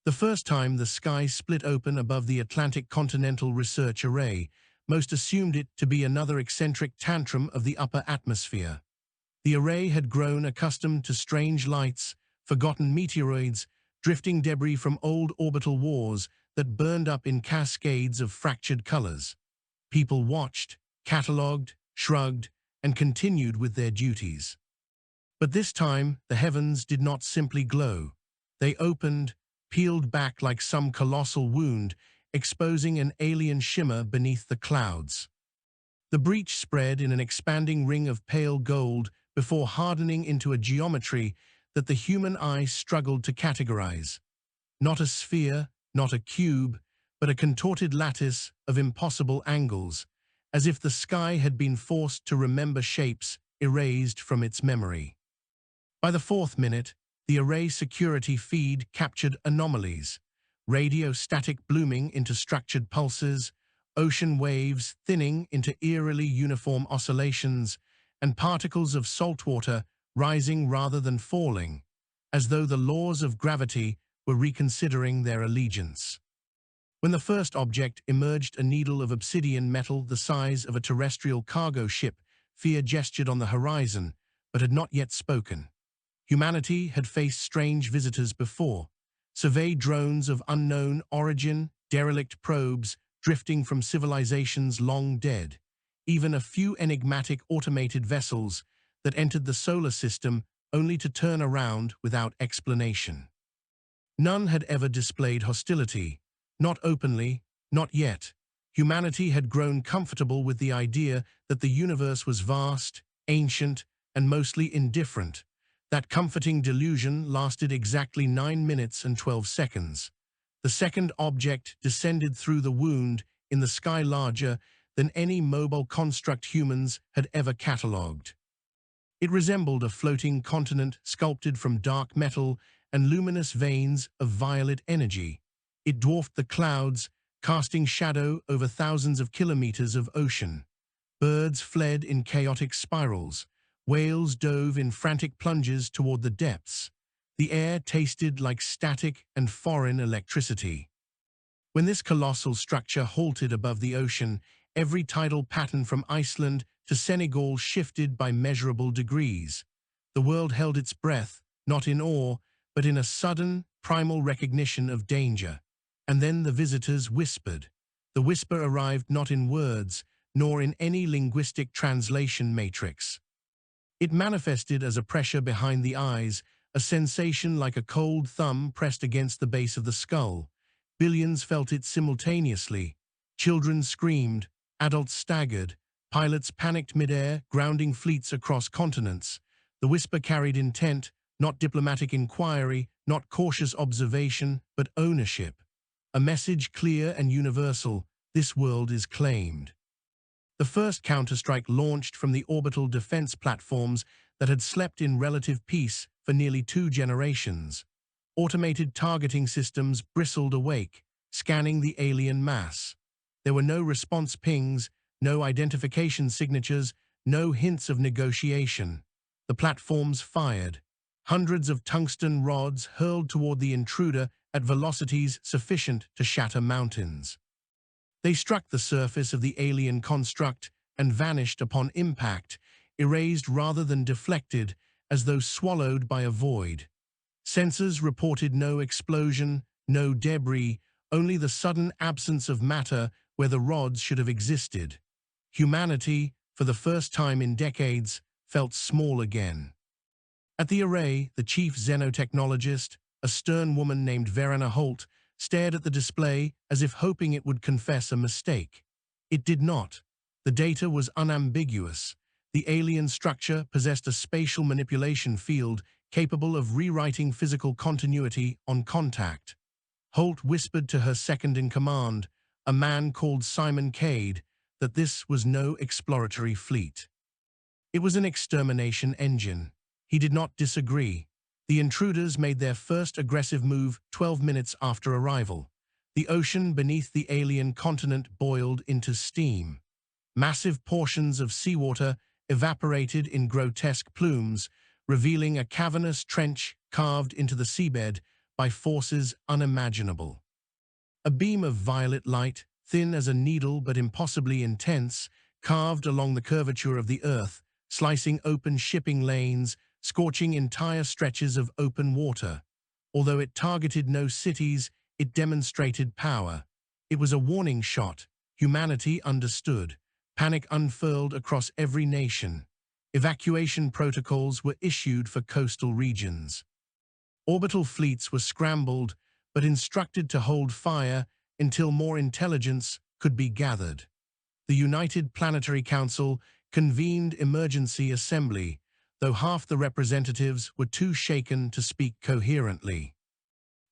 The first time the sky split open above the Atlantic Continental Research Array, most assumed it to be another eccentric tantrum of the upper atmosphere. The array had grown accustomed to strange lights, forgotten meteoroids, drifting debris from old orbital wars that burned up in cascades of fractured colors. People watched, catalogued, shrugged, and continued with their duties. But this time, the heavens did not simply glow. They opened, peeled back like some colossal wound, exposing an alien shimmer beneath the clouds. The breach spread in an expanding ring of pale gold before hardening into a geometry that the human eye struggled to categorize. Not a sphere, not a cube, but a contorted lattice of impossible angles, as if the sky had been forced to remember shapes erased from its memory. By the fourth minute, the array security feed captured anomalies, radio static blooming into structured pulses, ocean waves thinning into eerily uniform oscillations, and particles of saltwater rising rather than falling, as though the laws of gravity were reconsidering their allegiance. When the first object emerged, a needle of obsidian metal the size of a terrestrial cargo ship, fear gestured on the horizon, but had not yet spoken. Humanity had faced strange visitors before, surveyed drones of unknown origin, derelict probes drifting from civilizations long dead, even a few enigmatic automated vessels that entered the solar system only to turn around without explanation. None had ever displayed hostility, not openly, not yet. Humanity had grown comfortable with the idea that the universe was vast, ancient, and mostly indifferent. That comforting delusion lasted exactly 9 minutes and 12 seconds. The second object descended through the wound in the sky larger than any mobile construct humans had ever catalogued. It resembled a floating continent sculpted from dark metal and luminous veins of violet energy. It dwarfed the clouds, casting shadow over thousands of kilometers of ocean. Birds fled in chaotic spirals. Whales dove in frantic plunges toward the depths. The air tasted like static and foreign electricity. When this colossal structure halted above the ocean, every tidal pattern from Iceland to Senegal shifted by measurable degrees. The world held its breath, not in awe, but in a sudden, primal recognition of danger. And then the visitors whispered. The whisper arrived not in words, nor in any linguistic translation matrix. It manifested as a pressure behind the eyes, a sensation like a cold thumb pressed against the base of the skull. Billions felt it simultaneously. Children screamed, adults staggered, pilots panicked midair, grounding fleets across continents. The whisper carried intent, not diplomatic inquiry, not cautious observation, but ownership. A message clear and universal: this world is claimed. The first counterstrike launched from the orbital defense platforms that had slept in relative peace for nearly 2 generations. Automated targeting systems bristled awake, scanning the alien mass. There were no response pings, no identification signatures, no hints of negotiation. The platforms fired. Hundreds of tungsten rods hurled toward the intruder at velocities sufficient to shatter mountains. They struck the surface of the alien construct and vanished upon impact, erased rather than deflected, as though swallowed by a void. Sensors reported no explosion, no debris, only the sudden absence of matter where the rods should have existed. Humanity, for the first time in decades, felt small again. At the array, the chief xenotechnologist, a stern woman named Verena Holt, stared at the display as if hoping it would confess a mistake. It did not. The data was unambiguous. The alien structure possessed a spatial manipulation field capable of rewriting physical continuity on contact. Holt whispered to her second-in-command, a man called Simon Cade, that this was no exploratory fleet. It was an extermination engine. He did not disagree. The intruders made their first aggressive move 12 minutes after arrival. The ocean beneath the alien continent boiled into steam. Massive portions of seawater evaporated in grotesque plumes, revealing a cavernous trench carved into the seabed by forces unimaginable. A beam of violet light, thin as a needle but impossibly intense, carved along the curvature of the Earth, slicing open shipping lanes, scorching entire stretches of open water. Although it targeted no cities, it demonstrated power. It was a warning shot. Humanity understood. Panic unfurled across every nation. Evacuation protocols were issued for coastal regions. Orbital fleets were scrambled, but instructed to hold fire until more intelligence could be gathered. The United Planetary Council convened emergency assembly, though half the representatives were too shaken to speak coherently.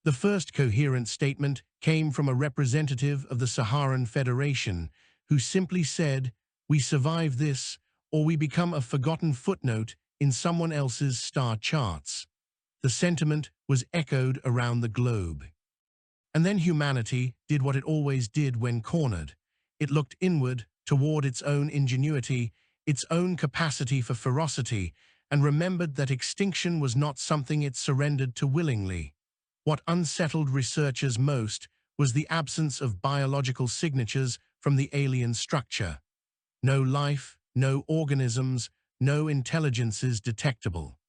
The first coherent statement came from a representative of the Saharan Federation, who simply said, "We survive this, or we become a forgotten footnote in someone else's star charts." The sentiment was echoed around the globe. And then humanity did what it always did when cornered. It looked inward, toward its own ingenuity, its own capacity for ferocity, and remembered that extinction was not something it surrendered to willingly. What unsettled researchers most was the absence of biological signatures from the alien structure. No life, no organisms, no intelligences detectable.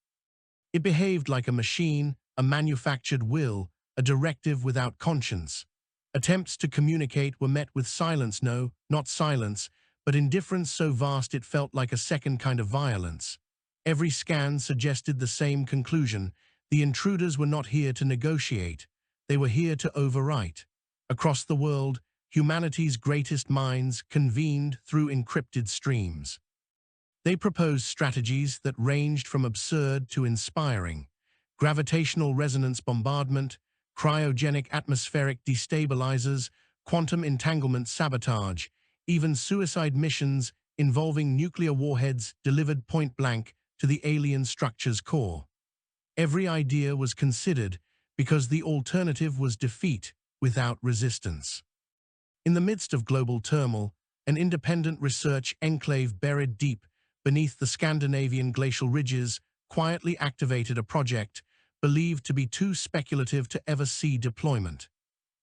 It behaved like a machine, a manufactured will, a directive without conscience. Attempts to communicate were met with silence, no, not silence, but indifference so vast it felt like a second kind of violence. Every scan suggested the same conclusion. The intruders were not here to negotiate. They were here to overwrite. Across the world, humanity's greatest minds convened through encrypted streams. They proposed strategies that ranged from absurd to inspiring. Gravitational resonance bombardment, cryogenic atmospheric destabilizers, quantum entanglement sabotage, even suicide missions involving nuclear warheads delivered point-blank to the alien structure's core. Every idea was considered because the alternative was defeat without resistance. In the midst of global turmoil, an independent research enclave buried deep beneath the Scandinavian glacial ridges quietly activated a project believed to be too speculative to ever see deployment.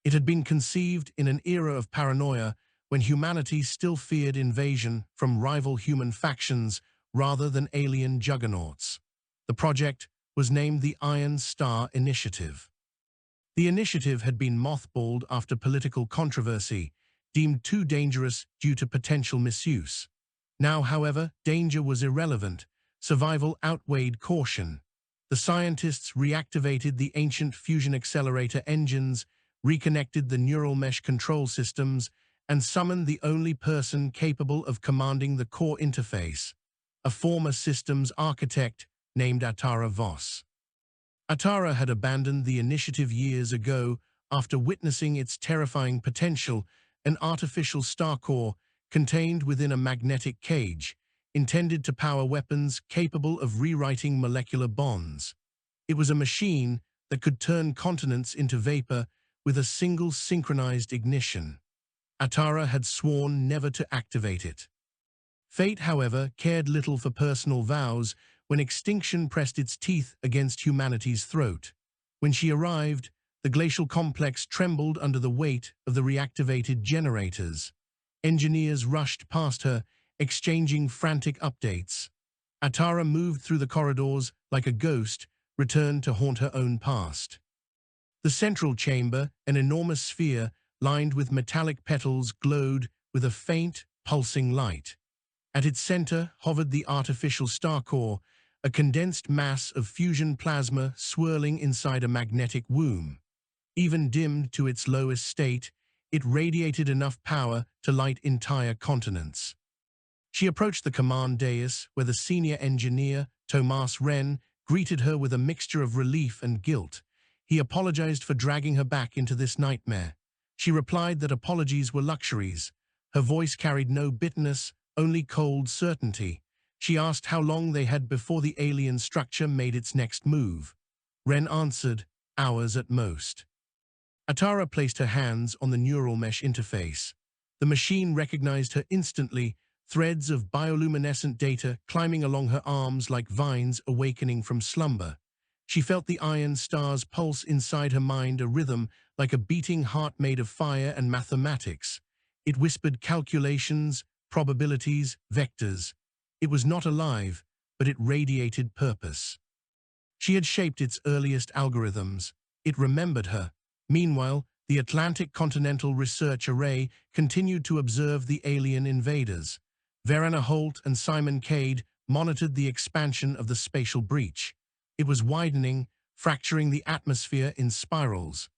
It had been conceived in an era of paranoia when humanity still feared invasion from rival human factions rather than alien juggernauts. The project was named the Iron Star Initiative. The initiative had been mothballed after political controversy, deemed too dangerous due to potential misuse. Now, however, danger was irrelevant. Survival outweighed caution. The scientists reactivated the ancient fusion accelerator engines, reconnected the neural mesh control systems, and summoned the only person capable of commanding the core interface, a former systems architect named Atara Voss. Atara had abandoned the initiative years ago after witnessing its terrifying potential, an artificial star core contained within a magnetic cage, intended to power weapons capable of rewriting molecular bonds. It was a machine that could turn continents into vapor with a single synchronized ignition. Atara had sworn never to activate it. Fate, however, cared little for personal vows when extinction pressed its teeth against humanity's throat. When she arrived, the glacial complex trembled under the weight of the reactivated generators. Engineers rushed past her, exchanging frantic updates. Atara moved through the corridors like a ghost, returned to haunt her own past. The central chamber, an enormous sphere lined with metallic petals, glowed with a faint, pulsing light. At its center hovered the artificial star core, a condensed mass of fusion plasma swirling inside a magnetic womb. Even dimmed to its lowest state, it radiated enough power to light entire continents. She approached the command dais, where the senior engineer, Thomas Wren, greeted her with a mixture of relief and guilt. He apologized for dragging her back into this nightmare. She replied that apologies were luxuries. Her voice carried no bitterness, only cold certainty. She asked how long they had before the alien structure made its next move. Wren answered, hours at most. Atara placed her hands on the neural mesh interface. The machine recognized her instantly, threads of bioluminescent data climbing along her arms like vines awakening from slumber. She felt the iron star's pulse inside her mind, a rhythm like a beating heart made of fire and mathematics. It whispered calculations, probabilities, vectors. It was not alive, but it radiated purpose. She had shaped its earliest algorithms. It remembered her. Meanwhile, the Atlantic Continental Research Array continued to observe the alien invaders. Verena Holt and Simon Cade monitored the expansion of the spatial breach. It was widening, fracturing the atmosphere in spirals.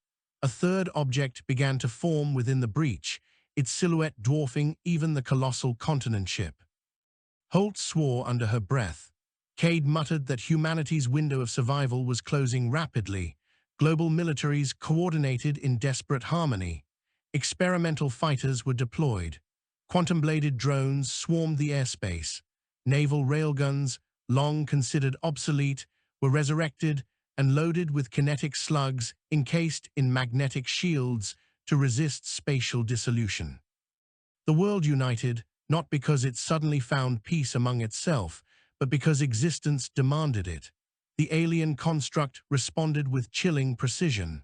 A third object began to form within the breach, its silhouette dwarfing even the colossal continent ship. Holt swore under her breath. Cade muttered that humanity's window of survival was closing rapidly. Global militaries coordinated in desperate harmony. Experimental fighters were deployed. Quantum-bladed drones swarmed the airspace. Naval railguns, long considered obsolete, were resurrected and loaded with kinetic slugs encased in magnetic shields to resist spatial dissolution. The world united, not because it suddenly found peace among itself, but because existence demanded it. The alien construct responded with chilling precision.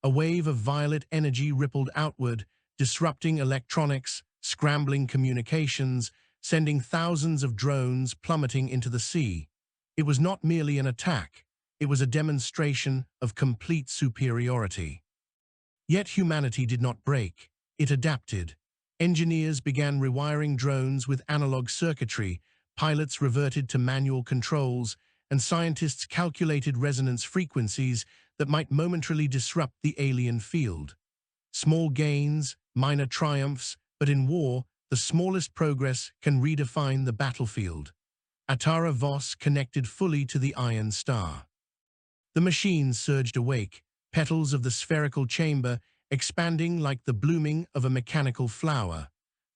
A wave of violet energy rippled outward, disrupting electronics, scrambling communications, sending thousands of drones plummeting into the sea. It was not merely an attack, it was a demonstration of complete superiority. Yet humanity did not break, it adapted. Engineers began rewiring drones with analog circuitry, pilots reverted to manual controls, and scientists calculated resonance frequencies that might momentarily disrupt the alien field. Small gains, minor triumphs, but in war, the smallest progress can redefine the battlefield. Atara Voss connected fully to the Iron Star. The machines surged awake, petals of the spherical chamber expanding like the blooming of a mechanical flower.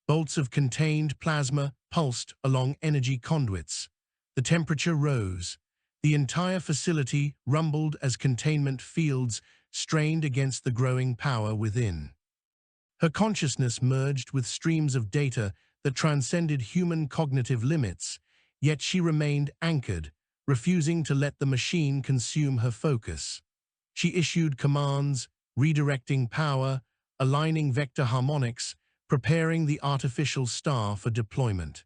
Bolts of contained plasma pulsed along energy conduits. The temperature rose. The entire facility rumbled as containment fields strained against the growing power within. Her consciousness merged with streams of data that transcended human cognitive limits, yet she remained anchored, refusing to let the machine consume her focus. She issued commands, redirecting power, aligning vector harmonics, preparing the artificial star for deployment.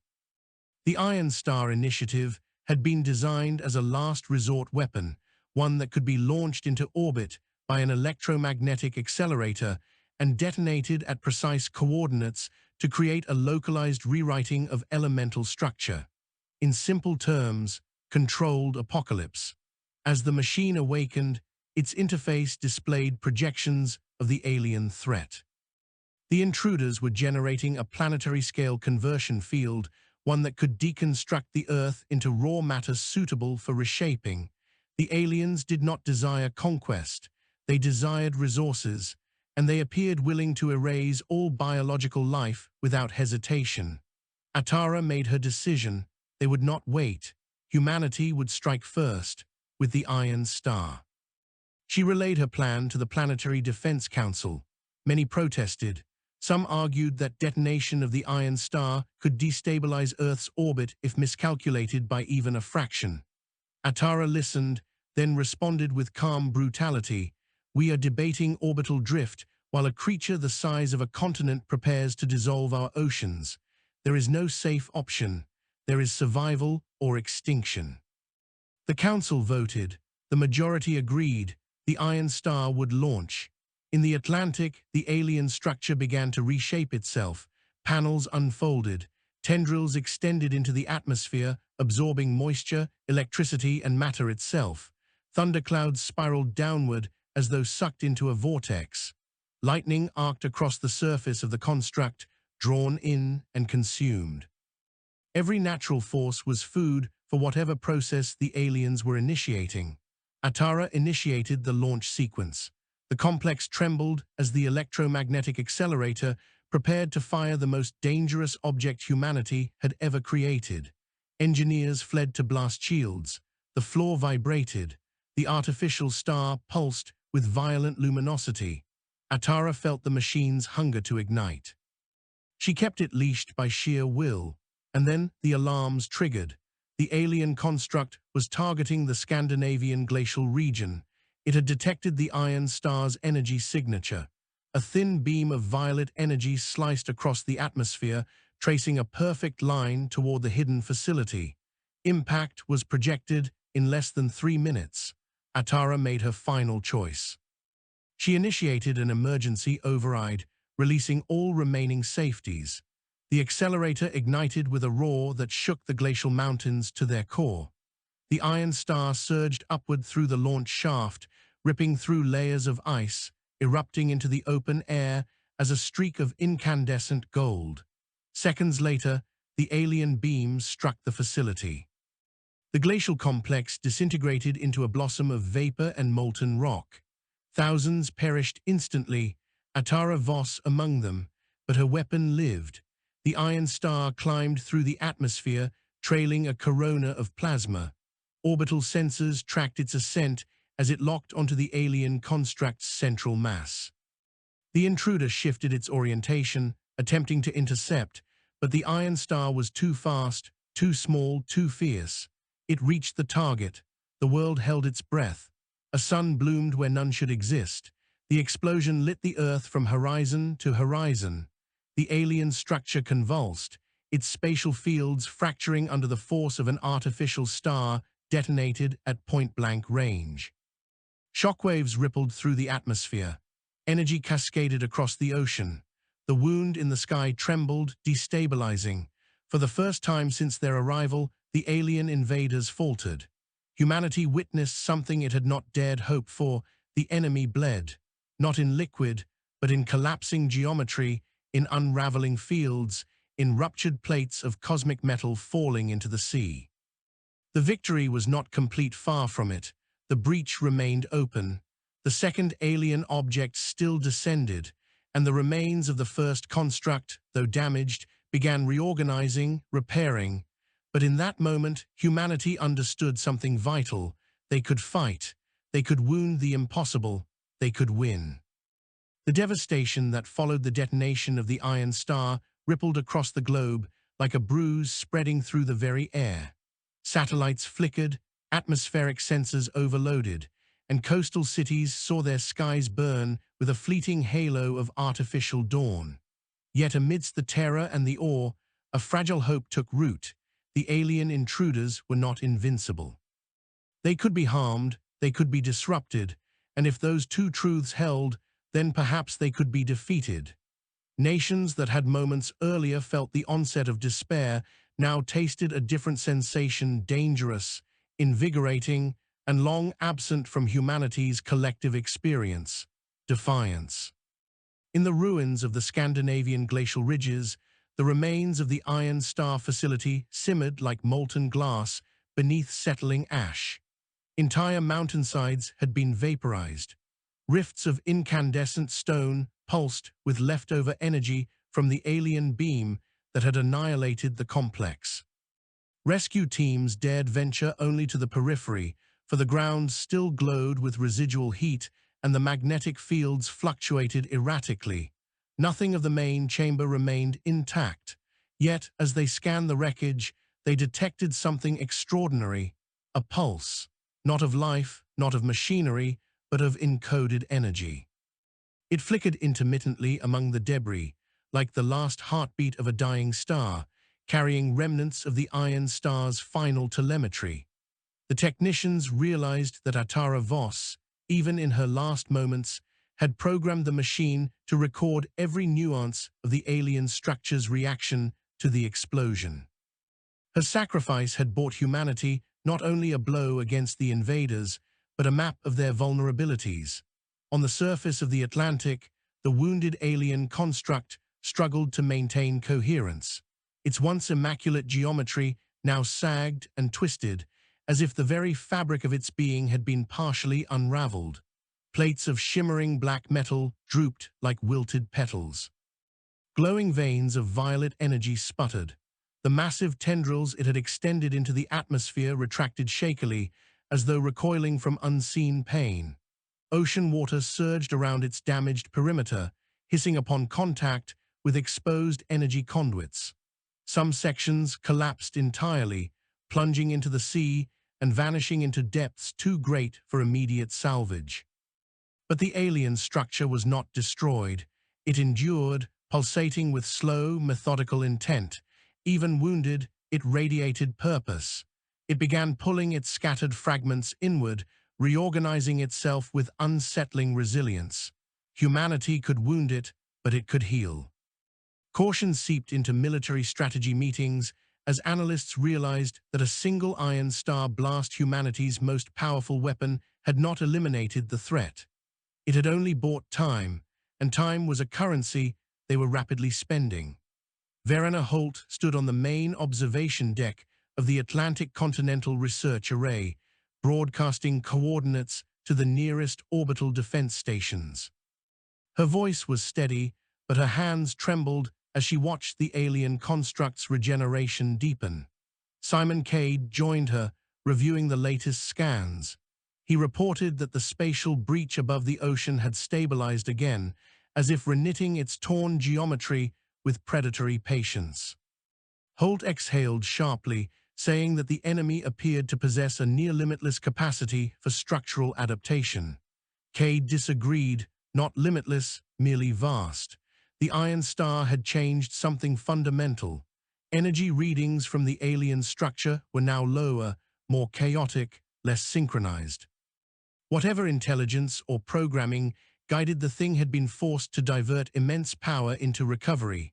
The Iron Star initiative had been designed as a last resort weapon, one that could be launched into orbit by an electromagnetic accelerator and detonated at precise coordinates to create a localized rewriting of elemental structure. In simple terms, controlled apocalypse. As the machine awakened, its interface displayed projections of the alien threat. The intruders were generating a planetary-scale conversion field, one that could deconstruct the Earth into raw matter suitable for reshaping. The aliens did not desire conquest, they desired resources, and they appeared willing to erase all biological life without hesitation. Atara made her decision. They would not wait. Humanity would strike first, with the Iron Star. She relayed her plan to the Planetary Defense Council. Many protested. Some argued that detonation of the Iron Star could destabilize Earth's orbit if miscalculated by even a fraction. Atara listened, then responded with calm brutality. We are debating orbital drift, while a creature the size of a continent prepares to dissolve our oceans. There is no safe option. There is survival or extinction. The Council voted. The majority agreed. The Iron Star would launch. In the Atlantic, the alien structure began to reshape itself. Panels unfolded. Tendrils extended into the atmosphere, absorbing moisture, electricity, and matter itself. Thunderclouds spiraled downward as though sucked into a vortex. Lightning arced across the surface of the construct, drawn in and consumed. Every natural force was food for whatever process the aliens were initiating. Atara initiated the launch sequence. The complex trembled as the electromagnetic accelerator prepared to fire the most dangerous object humanity had ever created. Engineers fled to blast shields. The floor vibrated. The artificial star pulsed with violent luminosity. Atara felt the machine's hunger to ignite. She kept it leashed by sheer will, and then the alarms triggered. The alien construct was targeting the Scandinavian glacial region. It had detected the Iron Star's energy signature. A thin beam of violet energy sliced across the atmosphere, tracing a perfect line toward the hidden facility. Impact was projected in less than 3 minutes. Atara made her final choice. She initiated an emergency override, releasing all remaining safeties. The accelerator ignited with a roar that shook the glacial mountains to their core. The Iron Star surged upward through the launch shaft, ripping through layers of ice, erupting into the open air as a streak of incandescent gold. Seconds later, the alien beams struck the facility. The glacial complex disintegrated into a blossom of vapor and molten rock. Thousands perished instantly, Atara Voss among them, but her weapon lived. The Iron Star climbed through the atmosphere, trailing a corona of plasma. Orbital sensors tracked its ascent as it locked onto the alien construct's central mass. The intruder shifted its orientation, attempting to intercept, but the Iron Star was too fast, too small, too fierce. It reached the target. The world held its breath. A sun bloomed where none should exist. The explosion lit the Earth from horizon to horizon. The alien structure convulsed, its spatial fields fracturing under the force of an artificial star detonated at point-blank range. Shockwaves rippled through the atmosphere. Energy cascaded across the ocean. The wound in the sky trembled, destabilizing. For the first time since their arrival, the alien invaders faltered. Humanity witnessed something it had not dared hope for. The enemy bled, not in liquid, but in collapsing geometry, in unraveling fields, in ruptured plates of cosmic metal falling into the sea. The victory was not complete. Far from it. The breach remained open. The second alien object still descended, and the remains of the first construct, though damaged, began reorganizing, repairing. But in that moment, humanity understood something vital. They could fight. They could wound the impossible. They could win. The devastation that followed the detonation of the Iron Star rippled across the globe like a bruise spreading through the very air. Satellites flickered, atmospheric sensors overloaded, and coastal cities saw their skies burn with a fleeting halo of artificial dawn. Yet amidst the terror and the awe, a fragile hope took root. The alien intruders were not invincible. They could be harmed, they could be disrupted, and if those two truths held, then perhaps they could be defeated. Nations that had moments earlier felt the onset of despair now tasted a different sensation, dangerous, invigorating, and long absent from humanity's collective experience: defiance. In the ruins of the Scandinavian glacial ridges, the remains of the Iron Star facility simmered like molten glass beneath settling ash. Entire mountainsides had been vaporized. Rifts of incandescent stone pulsed with leftover energy from the alien beam that had annihilated the complex. Rescue teams dared venture only to the periphery, for the ground still glowed with residual heat and the magnetic fields fluctuated erratically. Nothing of the main chamber remained intact. Yet, as they scanned the wreckage, they detected something extraordinary: a pulse, not of life, not of machinery, but of encoded energy. It flickered intermittently among the debris, like the last heartbeat of a dying star, carrying remnants of the Iron Star's final telemetry. The technicians realized that Atara Voss, even in her last moments, had programmed the machine to record every nuance of the alien structure's reaction to the explosion. Her sacrifice had bought humanity not only a blow against the invaders, but a map of their vulnerabilities. On the surface of the Atlantic, the wounded alien construct struggled to maintain coherence. Its once immaculate geometry now sagged and twisted, as if the very fabric of its being had been partially unraveled. Plates of shimmering black metal drooped like wilted petals. Glowing veins of violet energy sputtered. The massive tendrils it had extended into the atmosphere retracted shakily, as though recoiling from unseen pain. Ocean water surged around its damaged perimeter, hissing upon contact with exposed energy conduits. Some sections collapsed entirely, plunging into the sea and vanishing into depths too great for immediate salvage. But the alien structure was not destroyed. It endured, pulsating with slow, methodical intent. Even wounded, it radiated purpose. It began pulling its scattered fragments inward, reorganizing itself with unsettling resilience. Humanity could wound it, but it could heal. Caution seeped into military strategy meetings as analysts realized that a single Iron Star blast, humanity's most powerful weapon, had not eliminated the threat. It had only bought time, and time was a currency they were rapidly spending. Verena Holt stood on the main observation deck of the Atlantic Continental Research Array, broadcasting coordinates to the nearest orbital defense stations. Her voice was steady, but her hands trembled as she watched the alien construct's regeneration deepen. Simon Cade joined her, reviewing the latest scans. He reported that the spatial breach above the ocean had stabilized again, as if reknitting its torn geometry with predatory patience. Holt exhaled sharply, saying that the enemy appeared to possess a near-limitless capacity for structural adaptation. Cade disagreed, not limitless, merely vast. The Iron Star had changed something fundamental. Energy readings from the alien structure were now lower, more chaotic, less synchronized. Whatever intelligence or programming guided the thing had been forced to divert immense power into recovery.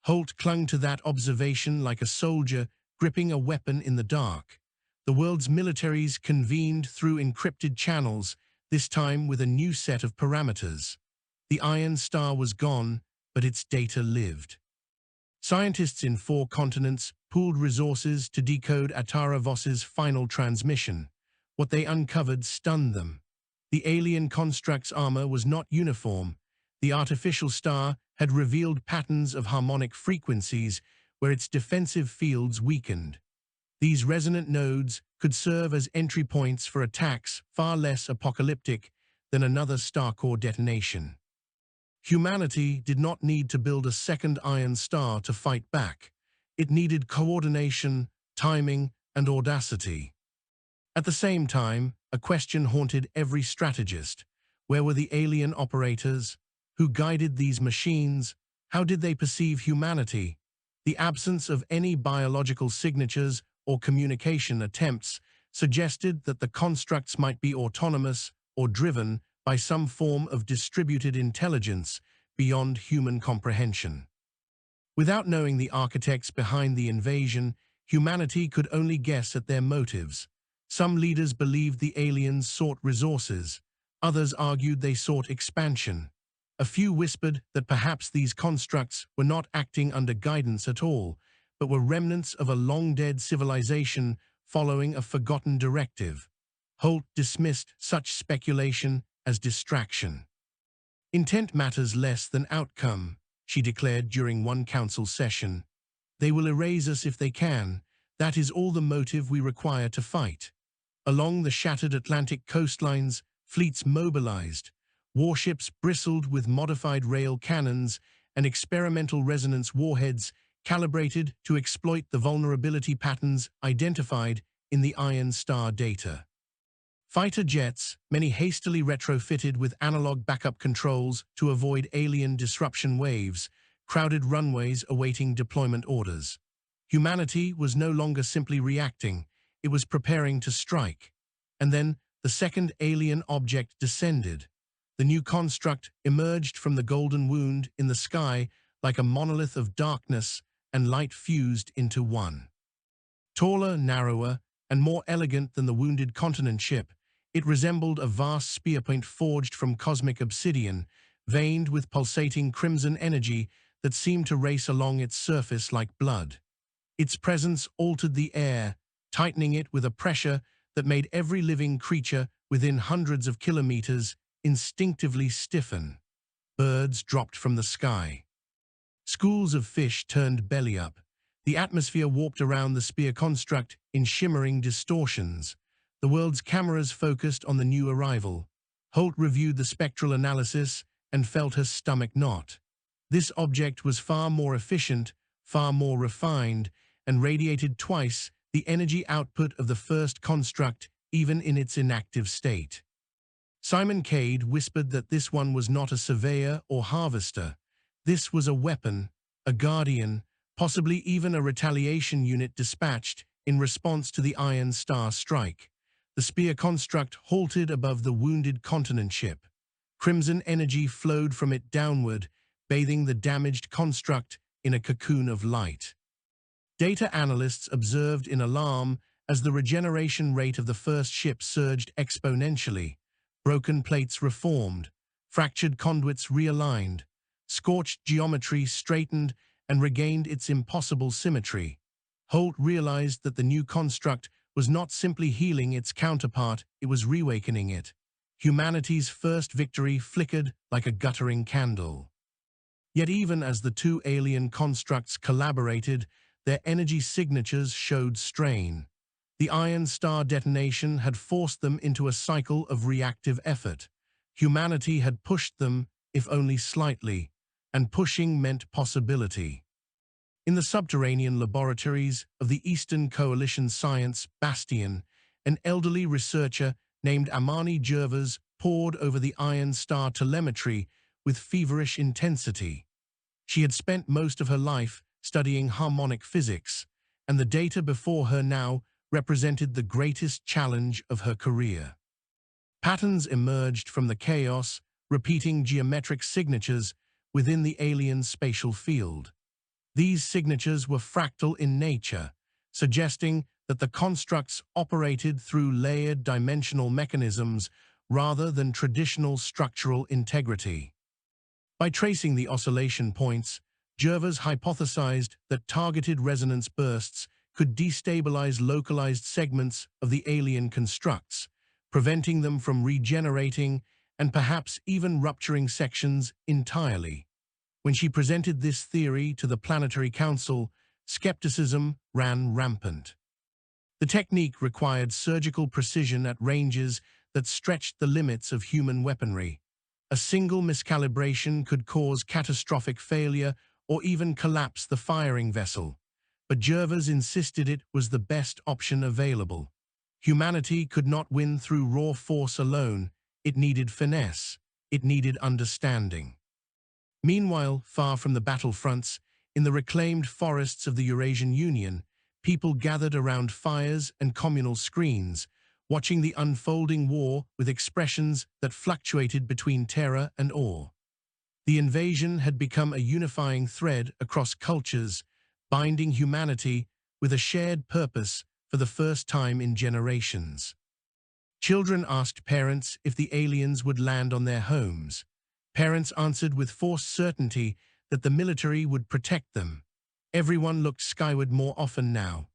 Holt clung to that observation like a soldier gripping a weapon in the dark. The world's militaries convened through encrypted channels, this time with a new set of parameters. The Iron Star was gone, but its data lived. Scientists in 4 continents pooled resources to decode Atara Voss's final transmission. What they uncovered stunned them. The alien construct's armor was not uniform. The artificial star had revealed patterns of harmonic frequencies where its defensive fields weakened. These resonant nodes could serve as entry points for attacks far less apocalyptic than another star core detonation. Humanity did not need to build a second Iron Star to fight back. It needed coordination, timing, and audacity. At the same time, a question haunted every strategist. Where were the alien operators? Who guided these machines? How did they perceive humanity? The absence of any biological signatures or communication attempts suggested that the constructs might be autonomous or driven by some form of distributed intelligence beyond human comprehension. Without knowing the architects behind the invasion, humanity could only guess at their motives. Some leaders believed the aliens sought resources. Others argued they sought expansion. A few whispered that perhaps these constructs were not acting under guidance at all, but were remnants of a long-dead civilization following a forgotten directive. Holt dismissed such speculation as distraction. Intent matters less than outcome, she declared during one council session. They will erase us if they can. That is all the motive we require to fight. Along the shattered Atlantic coastlines, fleets mobilized. Warships bristled with modified rail cannons and experimental resonance warheads calibrated to exploit the vulnerability patterns identified in the Iron Star data. Fighter jets, many hastily retrofitted with analog backup controls to avoid alien disruption waves, crowded runways awaiting deployment orders. Humanity was no longer simply reacting, it was preparing to strike. And then the second alien object descended. The new construct emerged from the golden wound in the sky like a monolith of darkness and light fused into one. Taller, narrower, and more elegant than the wounded continent ship, it resembled a vast spearpoint forged from cosmic obsidian, veined with pulsating crimson energy that seemed to race along its surface like blood. Its presence altered the air, tightening it with a pressure that made every living creature within hundreds of kilometers instinctively stiffen. Birds dropped from the sky. Schools of fish turned belly up. The atmosphere warped around the spear construct in shimmering distortions. The world's cameras focused on the new arrival. Holt reviewed the spectral analysis and felt her stomach knot. This object was far more efficient, far more refined, and radiated twice the energy output of the first construct even in its inactive state. Simon Cade whispered that this one was not a surveyor or harvester. This was a weapon, a guardian, possibly even a retaliation unit dispatched in response to the Iron Star strike. The spear construct halted above the wounded continent ship. Crimson energy flowed from it downward, bathing the damaged construct in a cocoon of light. Data analysts observed in alarm as the regeneration rate of the first ship surged exponentially. Broken plates reformed, fractured conduits realigned, scorched geometry straightened and regained its impossible symmetry. Holt realized that the new construct was not simply healing its counterpart, it was reawakening it. Humanity's first victory flickered like a guttering candle. Yet even as the two alien constructs collaborated, their energy signatures showed strain. The Iron Star detonation had forced them into a cycle of reactive effort. Humanity had pushed them, if only slightly, and pushing meant possibility. In the subterranean laboratories of the Eastern Coalition Science Bastion, an elderly researcher named Amani Jervas pored over the Iron Star telemetry with feverish intensity. She had spent most of her life studying harmonic physics, and the data before her now represented the greatest challenge of her career. Patterns emerged from the chaos, repeating geometric signatures within the alien spatial field. These signatures were fractal in nature, suggesting that the constructs operated through layered dimensional mechanisms rather than traditional structural integrity. By tracing the oscillation points, Jervas hypothesized that targeted resonance bursts could destabilize localized segments of the alien constructs, preventing them from regenerating and perhaps even rupturing sections entirely. When she presented this theory to the Planetary Council, skepticism ran rampant. The technique required surgical precision at ranges that stretched the limits of human weaponry. A single miscalibration could cause catastrophic failure or even collapse the firing vessel. But Jervas insisted it was the best option available. Humanity could not win through raw force alone. It needed finesse. It needed understanding. Meanwhile, far from the battlefronts, in the reclaimed forests of the Eurasian Union, people gathered around fires and communal screens, watching the unfolding war with expressions that fluctuated between terror and awe. The invasion had become a unifying thread across cultures, binding humanity with a shared purpose for the first time in generations. Children asked parents if the aliens would land on their homes. Parents answered with forced certainty that the military would protect them. Everyone looked skyward more often now.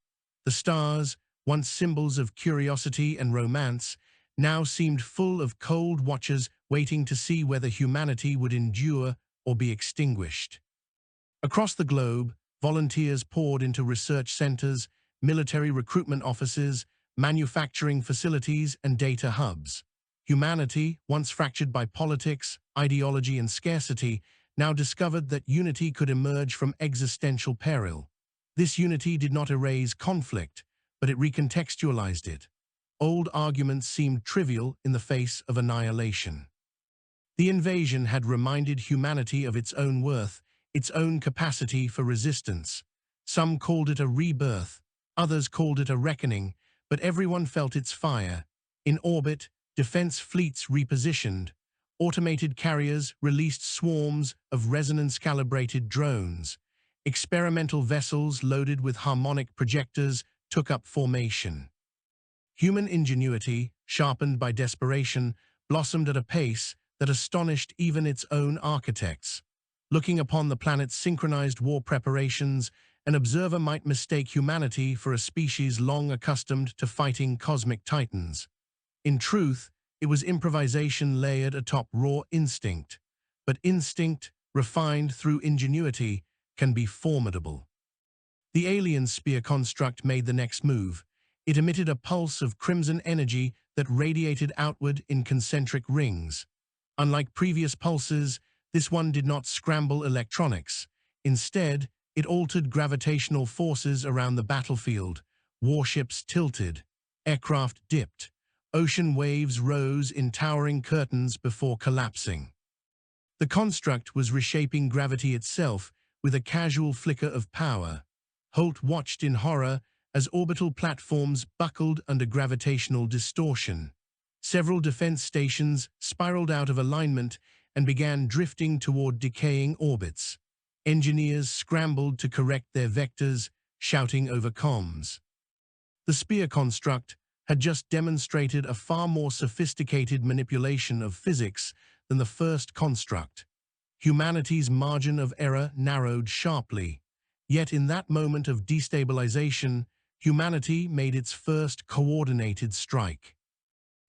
The stars, once symbols of curiosity and romance, now seemed full of cold watchers waiting to see whether humanity would endure or be extinguished. Across the globe, volunteers poured into research centers, military recruitment offices, manufacturing facilities, and data hubs. Humanity, once fractured by politics, ideology, and scarcity, now discovered that unity could emerge from existential peril. This unity did not erase conflict, but it recontextualized it. Old arguments seemed trivial in the face of annihilation. The invasion had reminded humanity of its own worth, its own capacity for resistance. Some called it a rebirth, others called it a reckoning, but everyone felt its fire. In orbit, defense fleets repositioned. Automated carriers released swarms of resonance-calibrated drones. Experimental vessels loaded with harmonic projectors took up formation. Human ingenuity, sharpened by desperation, blossomed at a pace that astonished even its own architects. Looking upon the planet's synchronized war preparations, an observer might mistake humanity for a species long accustomed to fighting cosmic titans. In truth, it was improvisation layered atop raw instinct. But instinct, refined through ingenuity, can be formidable. The alien spear construct made the next move. It emitted a pulse of crimson energy that radiated outward in concentric rings. Unlike previous pulses, this one did not scramble electronics. Instead, it altered gravitational forces around the battlefield, Warships tilted, aircraft dipped, ocean waves rose in towering curtains before collapsing. The construct was reshaping gravity itself with a casual flicker of power. Holt watched in horror as orbital platforms buckled under gravitational distortion. Several defense stations spiraled out of alignment and began drifting toward decaying orbits. Engineers scrambled to correct their vectors, shouting over comms. The spear construct had just demonstrated a far more sophisticated manipulation of physics than the first construct. Humanity's margin of error narrowed sharply. Yet in that moment of destabilization, humanity made its first coordinated strike.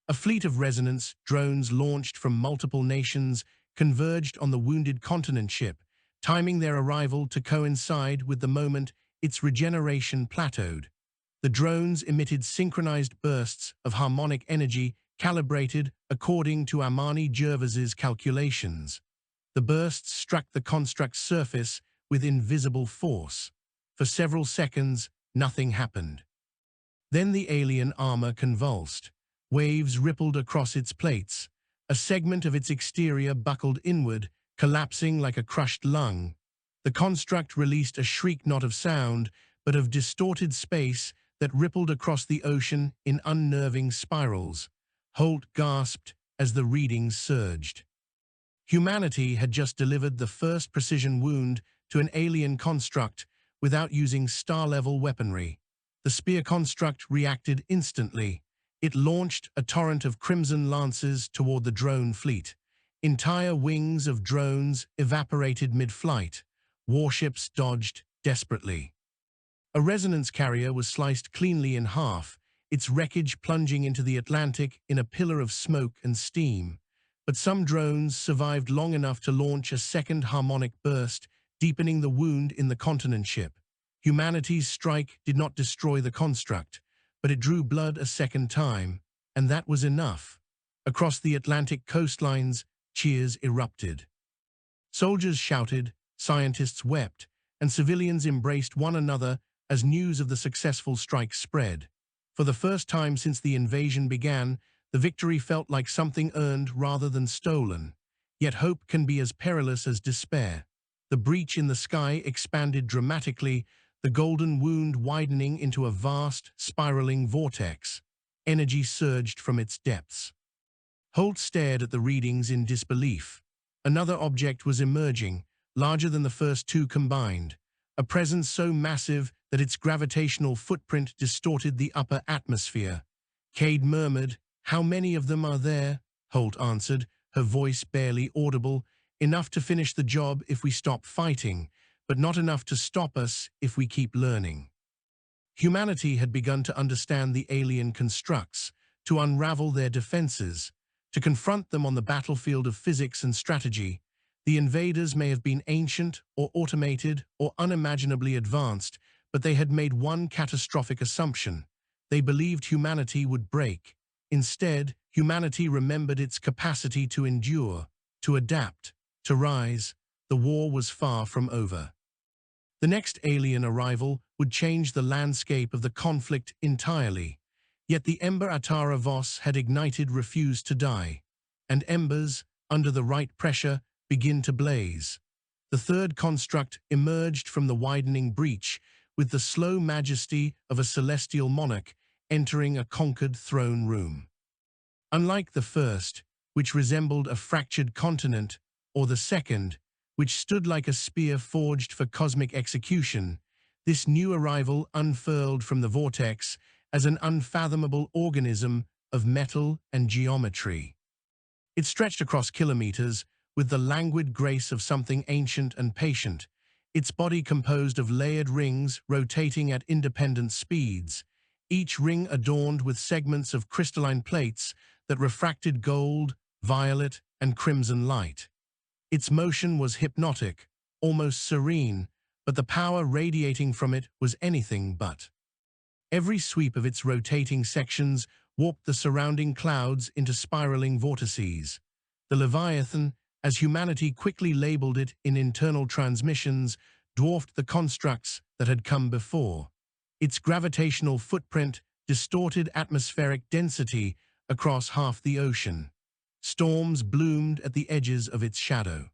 A fleet of resonance drones launched from multiple nations converged on the wounded continent ship, timing their arrival to coincide with the moment its regeneration plateaued. The drones emitted synchronized bursts of harmonic energy calibrated according to Armani Jervis's calculations. The bursts struck the construct's surface with invisible force. For several seconds, nothing happened. Then the alien armor convulsed. Waves rippled across its plates. A segment of its exterior buckled inward, collapsing like a crushed lung. The construct released a shriek not of sound, but of distorted space that rippled across the ocean in unnerving spirals. Holt gasped as the readings surged. Humanity had just delivered the first precision wound to an alien construct without using star-level weaponry. The spear construct reacted instantly. It launched a torrent of crimson lances toward the drone fleet. Entire wings of drones evaporated mid-flight. Warships dodged desperately. A resonance carrier was sliced cleanly in half, its wreckage plunging into the Atlantic in a pillar of smoke and steam. But some drones survived long enough to launch a second harmonic burst, deepening the wound in the continent ship. Humanity's strike did not destroy the construct, but it drew blood a second time, and that was enough. Across the Atlantic coastlines, cheers erupted. Soldiers shouted, scientists wept, and civilians embraced one another as news of the successful strike spread. For the first time since the invasion began, the victory felt like something earned rather than stolen. Yet hope can be as perilous as despair. The breach in the sky expanded dramatically, the golden wound widening into a vast, spiraling vortex. Energy surged from its depths. Holt stared at the readings in disbelief. Another object was emerging, larger than the first two combined. A presence so massive that its gravitational footprint distorted the upper atmosphere. Cade murmured, "How many of them are there?" Holt answered, her voice barely audible. "Enough to finish the job if we stop fighting, but not enough to stop us if we keep learning." Humanity had begun to understand the alien constructs, to unravel their defenses, to confront them on the battlefield of physics and strategy. The invaders may have been ancient or automated or unimaginably advanced, but they had made one catastrophic assumption. They believed humanity would break. Instead, humanity remembered its capacity to endure, to adapt, to rise. The war was far from over. The next alien arrival would change the landscape of the conflict entirely. Yet the ember Atara Voss had ignited refused to die. And embers, under the right pressure, begin to blaze. The third construct emerged from the widening breach, with the slow majesty of a celestial monarch entering a conquered throne room. Unlike the first, which resembled a fractured continent, or the second, which stood like a spear forged for cosmic execution, this new arrival unfurled from the vortex as an unfathomable organism of metal and geometry. It stretched across kilometers with the languid grace of something ancient and patient, its body composed of layered rings rotating at independent speeds, each ring adorned with segments of crystalline plates that refracted gold, violet, and crimson light. Its motion was hypnotic, almost serene, but the power radiating from it was anything but. Every sweep of its rotating sections warped the surrounding clouds into spiraling vortices. The Leviathan, as humanity quickly labeled it in internal transmissions, dwarfed the constructs that had come before. Its gravitational footprint distorted atmospheric density across half the ocean. Storms bloomed at the edges of its shadow.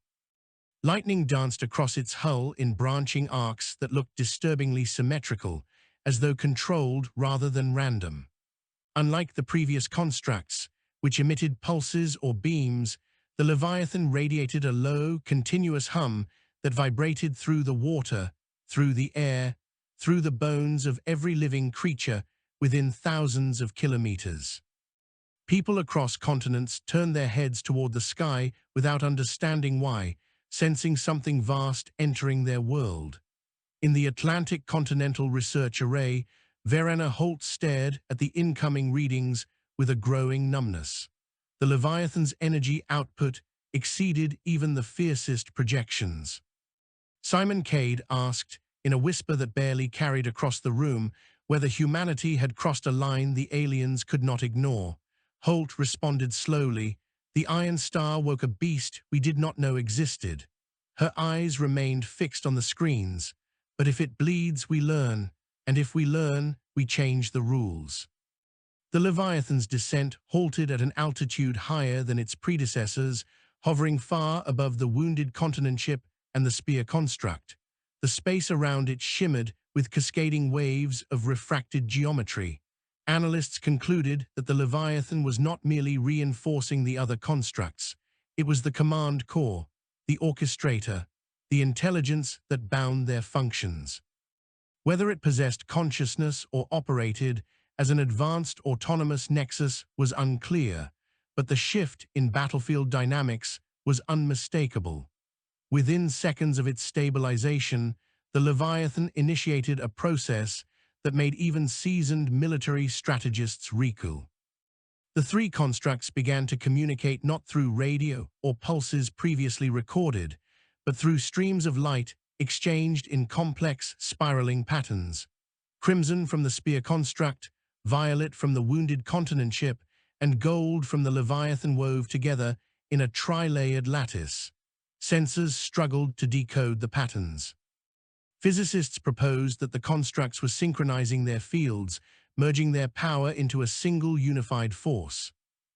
Lightning danced across its hull in branching arcs that looked disturbingly symmetrical, as though controlled rather than random. Unlike the previous constructs, which emitted pulses or beams, the Leviathan radiated a low, continuous hum that vibrated through the water, through the air, through the bones of every living creature within thousands of kilometers. People across continents turned their heads toward the sky without understanding why, sensing something vast entering their world. In the Atlantic Continental Research Array, Verena Holt stared at the incoming readings with a growing numbness. The Leviathan's energy output exceeded even the fiercest projections. Simon Cade asked, in a whisper that barely carried across the room, whether humanity had crossed a line the aliens could not ignore. Holt responded slowly, "The Iron Star woke a beast we did not know existed." Her eyes remained fixed on the screens. "But if it bleeds, we learn, and if we learn, we change the rules." The Leviathan's descent halted at an altitude higher than its predecessors, hovering far above the wounded continent ship and the spear construct. The space around it shimmered with cascading waves of refracted geometry. Analysts concluded that the Leviathan was not merely reinforcing the other constructs. It was the command core, the orchestrator, the intelligence that bound their functions. Whether it possessed consciousness or operated as an advanced autonomous nexus was unclear, but the shift in battlefield dynamics was unmistakable. Within seconds of its stabilization, the Leviathan initiated a process that made even seasoned military strategists recoil. The three constructs began to communicate not through radio or pulses previously recorded, but through streams of light exchanged in complex, spiraling patterns. Crimson from the spear construct, violet from the wounded continent ship, and gold from the Leviathan wove together in a tri-layered lattice. Sensors struggled to decode the patterns. Physicists proposed that the constructs were synchronizing their fields, merging their power into a single unified force.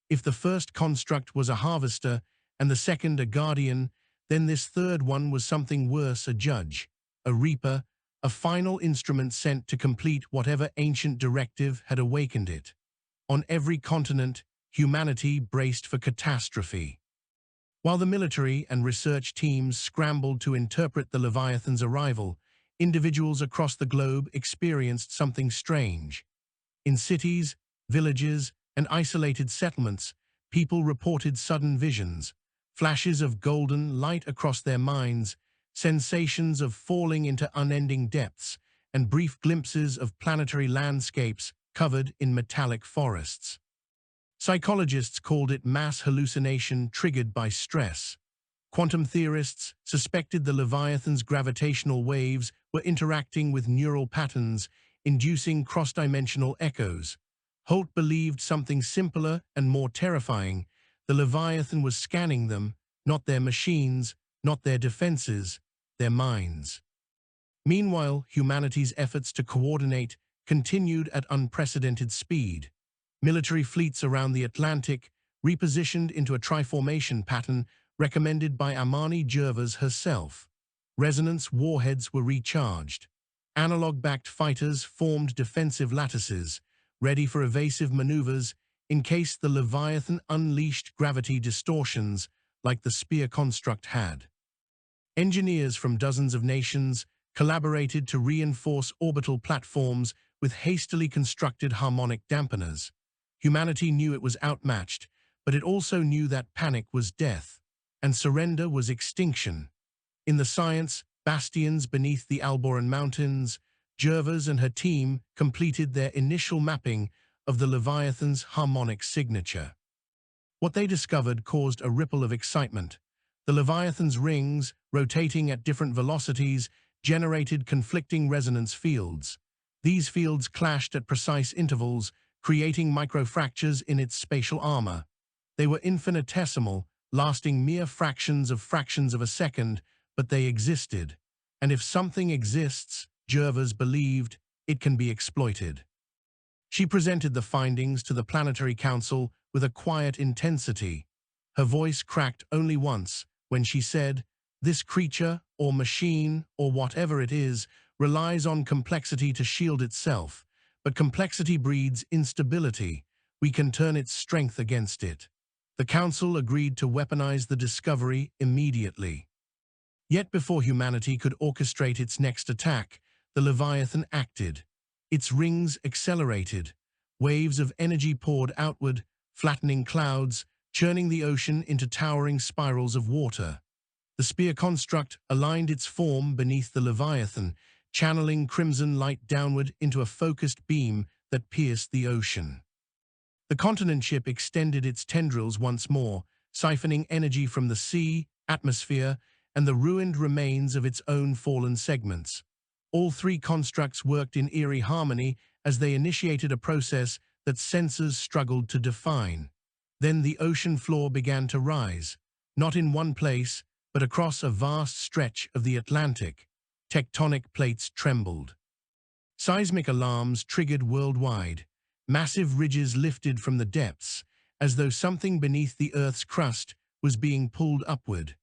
If the first construct was a harvester and the second a guardian, then this third one was something worse, a judge, a reaper, a final instrument sent to complete whatever ancient directive had awakened it. On every continent, humanity braced for catastrophe. While the military and research teams scrambled to interpret the Leviathan's arrival, individuals across the globe experienced something strange. In cities, villages, and isolated settlements, people reported sudden visions, flashes of golden light across their minds, sensations of falling into unending depths, and brief glimpses of planetary landscapes covered in metallic forests. Psychologists called it mass hallucination triggered by stress. Quantum theorists suspected the Leviathan's gravitational waves were interacting with neural patterns, inducing cross-dimensional echoes. Holt believed something simpler and more terrifying. The Leviathan was scanning them, not their machines, not their defenses, their minds. Meanwhile, humanity's efforts to coordinate continued at unprecedented speed. Military fleets around the Atlantic repositioned into a triformation pattern recommended by Amani Jervas herself. Resonance warheads were recharged. Analog-backed fighters formed defensive lattices, ready for evasive maneuvers in case the Leviathan unleashed gravity distortions like the spear construct had. Engineers from dozens of nations collaborated to reinforce orbital platforms with hastily constructed harmonic dampeners. Humanity knew it was outmatched, but it also knew that panic was death, and surrender was extinction. In the science bastions beneath the Alboran Mountains, Jervas and her team completed their initial mapping of the Leviathan's harmonic signature. What they discovered caused a ripple of excitement. The Leviathan's rings, rotating at different velocities, generated conflicting resonance fields. These fields clashed at precise intervals, creating microfractures in its spatial armor. They were infinitesimal, lasting mere fractions of a second, but they existed. And if something exists, Jervas believed, it can be exploited. She presented the findings to the Planetary Council with a quiet intensity. Her voice cracked only once when she said, "This creature, or machine, or whatever it is, relies on complexity to shield itself, but complexity breeds instability. We can turn its strength against it." The Council agreed to weaponize the discovery immediately. Yet before humanity could orchestrate its next attack, the Leviathan acted. Its rings accelerated. Waves of energy poured outward, flattening clouds, churning the ocean into towering spirals of water. The spear construct aligned its form beneath the Leviathan, channeling crimson light downward into a focused beam that pierced the ocean. The continent ship extended its tendrils once more, siphoning energy from the sea, atmosphere, and the ruined remains of its own fallen segments. All three constructs worked in eerie harmony as they initiated a process that sensors struggled to define. Then the ocean floor began to rise, not in one place, but across a vast stretch of the Atlantic. Tectonic plates trembled. Seismic alarms triggered worldwide. Massive ridges lifted from the depths, as though something beneath the Earth's crust was being pulled upward.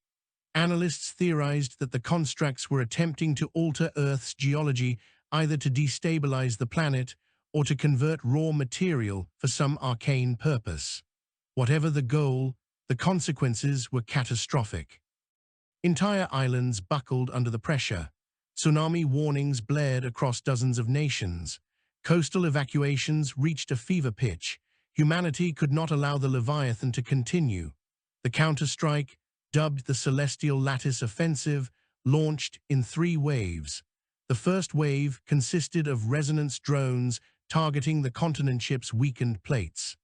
Analysts theorized that the constructs were attempting to alter Earth's geology, either to destabilize the planet or to convert raw material for some arcane purpose. Whatever the goal, the consequences were catastrophic. Entire islands buckled under the pressure. Tsunami warnings blared across dozens of nations. Coastal evacuations reached a fever pitch. Humanity could not allow the Leviathan to continue. The counterstrike, dubbed the Celestial Lattice Offensive, launched in 3 waves. The first wave consisted of resonance drones targeting the continent ship's weakened plates.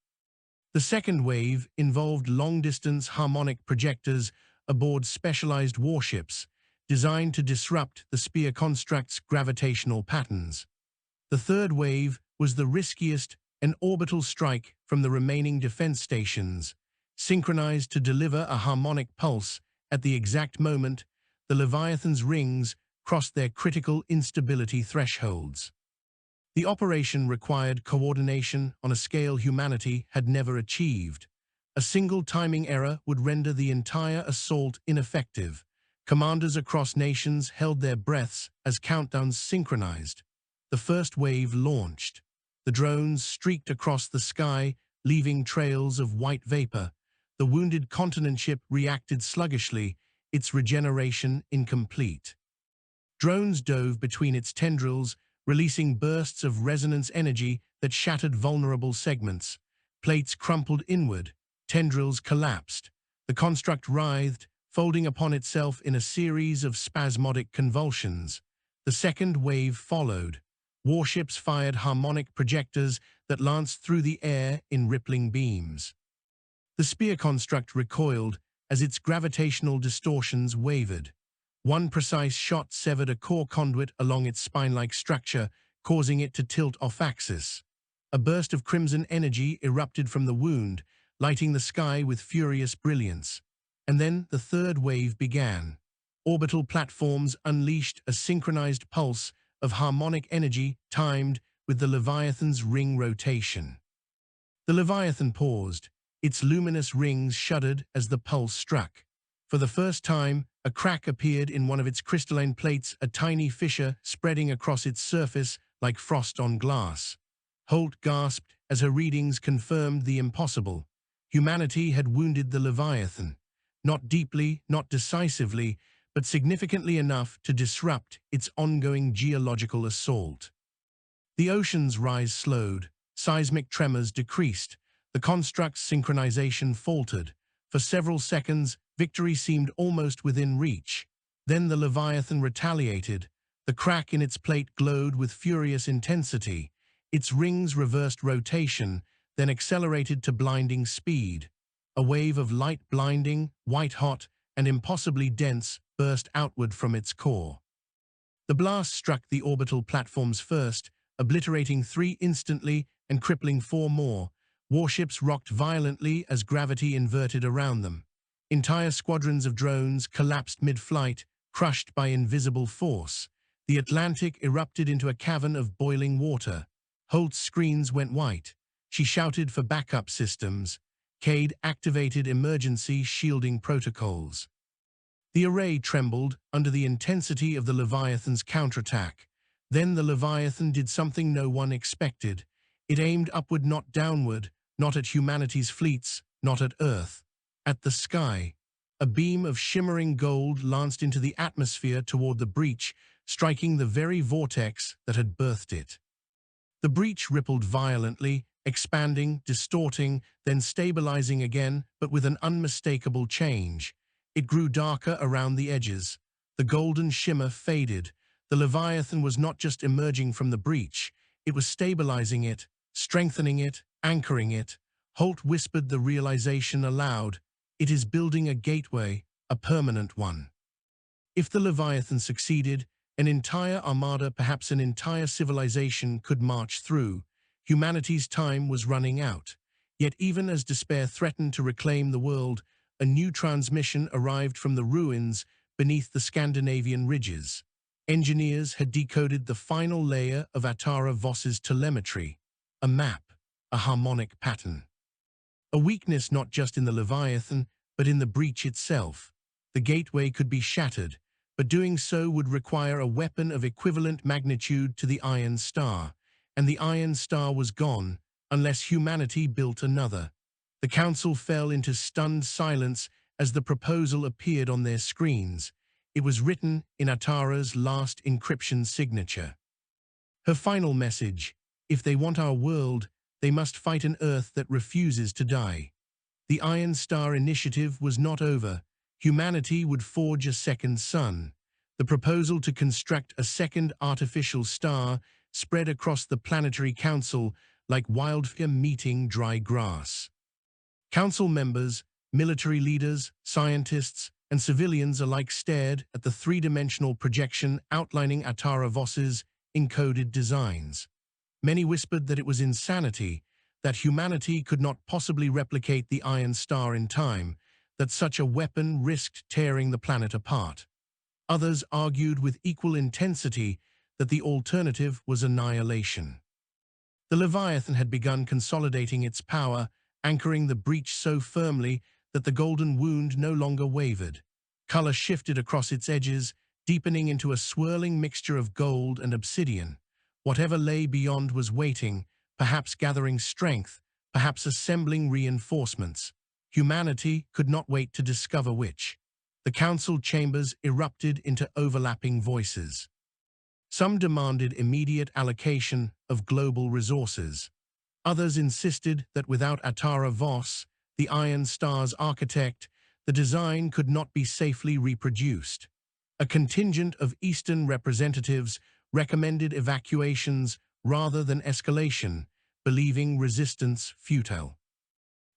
The second wave involved long-distance harmonic projectors aboard specialized warships, designed to disrupt the spear construct's gravitational patterns. The third wave was the riskiest, an orbital strike from the remaining defense stations, synchronized to deliver a harmonic pulse at the exact moment the Leviathan's rings crossed their critical instability thresholds. The operation required coordination on a scale humanity had never achieved. A single timing error would render the entire assault ineffective. Commanders across nations held their breaths as countdowns synchronized. The first wave launched. The drones streaked across the sky, leaving trails of white vapor. The wounded continent ship reacted sluggishly, its regeneration incomplete. Drones dove between its tendrils, releasing bursts of resonance energy that shattered vulnerable segments. Plates crumpled inward, tendrils collapsed. The construct writhed, folding upon itself in a series of spasmodic convulsions. The second wave followed. Warships fired harmonic projectors that lanced through the air in rippling beams. The spear construct recoiled as its gravitational distortions wavered. One precise shot severed a core conduit along its spine-like structure, causing it to tilt off-axis. A burst of crimson energy erupted from the wound, lighting the sky with furious brilliance. And then the third wave began. Orbital platforms unleashed a synchronized pulse of harmonic energy timed with the Leviathan's ring rotation. The Leviathan paused. Its luminous rings shuddered as the pulse struck. For the first time, a crack appeared in one of its crystalline plates, a tiny fissure spreading across its surface like frost on glass. Holt gasped as her readings confirmed the impossible. Humanity had wounded the Leviathan. Not deeply, not decisively, but significantly enough to disrupt its ongoing geological assault. The ocean's rise slowed. Seismic tremors decreased. The construct's synchronization faltered. For several seconds, victory seemed almost within reach. Then the Leviathan retaliated. The crack in its plate glowed with furious intensity. Its rings reversed rotation, then accelerated to blinding speed. A wave of light blinding, white-hot, and impossibly dense burst outward from its core. The blast struck the orbital platforms first, obliterating 3 instantly and crippling 4 more. Warships rocked violently as gravity inverted around them. Entire squadrons of drones collapsed mid-flight, crushed by invisible force. The Atlantic erupted into a cavern of boiling water. Holt's screens went white. She shouted for backup systems. Cade activated emergency shielding protocols. The array trembled under the intensity of the Leviathan's counterattack. Then the Leviathan did something no one expected. It aimed upward, not downward, not at humanity's fleets, not at Earth. At the sky. A beam of shimmering gold lanced into the atmosphere toward the breach, striking the very vortex that had birthed it. The breach rippled violently, expanding, distorting, then stabilizing again, but with an unmistakable change. It grew darker around the edges. The golden shimmer faded. The Leviathan was not just emerging from the breach. It was stabilizing it, strengthening it, anchoring it. Holt whispered the realization aloud. It is building a gateway, a permanent one. If the Leviathan succeeded, an entire armada, perhaps an entire civilization, could march through. Humanity's time was running out. Yet even as despair threatened to reclaim the world, a new transmission arrived from the ruins beneath the Scandinavian ridges. Engineers had decoded the final layer of Atara Voss's telemetry, a map, a harmonic pattern. A weakness not just in the Leviathan, but in the breach itself. The gateway could be shattered, but doing so would require a weapon of equivalent magnitude to the Iron Star, and the Iron Star was gone unless humanity built another. The Council fell into stunned silence as the proposal appeared on their screens. It was written in Atara's last encryption signature. Her final message: if they want our world, they must fight an Earth that refuses to die. The Iron Star initiative was not over. Humanity would forge a second sun. The proposal to construct a second artificial star spread across the planetary council like wildfire meeting dry grass. Council members, military leaders, scientists, and civilians alike stared at the three-dimensional projection outlining Atara Voss's encoded designs. Many whispered that it was insanity, that humanity could not possibly replicate the Iron Star in time, that such a weapon risked tearing the planet apart. Others argued with equal intensity that the alternative was annihilation. The Leviathan had begun consolidating its power, anchoring the breach so firmly that the golden wound no longer wavered. Color shifted across its edges, deepening into a swirling mixture of gold and obsidian. Whatever lay beyond was waiting, perhaps gathering strength, perhaps assembling reinforcements. Humanity could not wait to discover which. The council chambers erupted into overlapping voices. Some demanded immediate allocation of global resources. Others insisted that without Atara Voss, the Iron Star's architect, the design could not be safely reproduced. A contingent of Eastern representatives recommended evacuations rather than escalation, believing resistance futile.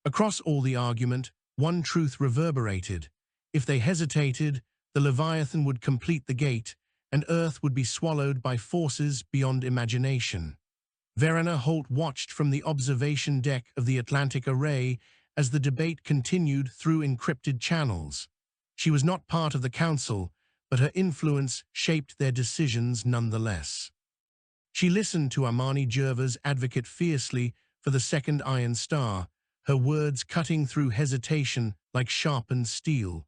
Across all the argument, one truth reverberated. If they hesitated, the Leviathan would complete the gate, and Earth would be swallowed by forces beyond imagination. Verena Holt watched from the observation deck of the Atlantic Array as the debate continued through encrypted channels. She was not part of the council, but her influence shaped their decisions nonetheless. She listened to Armani Jerva's advocate fiercely for the second Iron Star, her words cutting through hesitation like sharpened steel.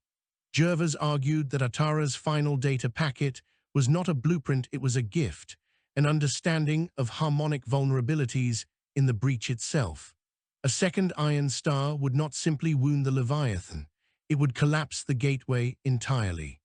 Jervas argued that Atara's final data packet was not a blueprint, it was a gift, an understanding of harmonic vulnerabilities in the breach itself. A second Iron Star would not simply wound the Leviathan, it would collapse the gateway entirely.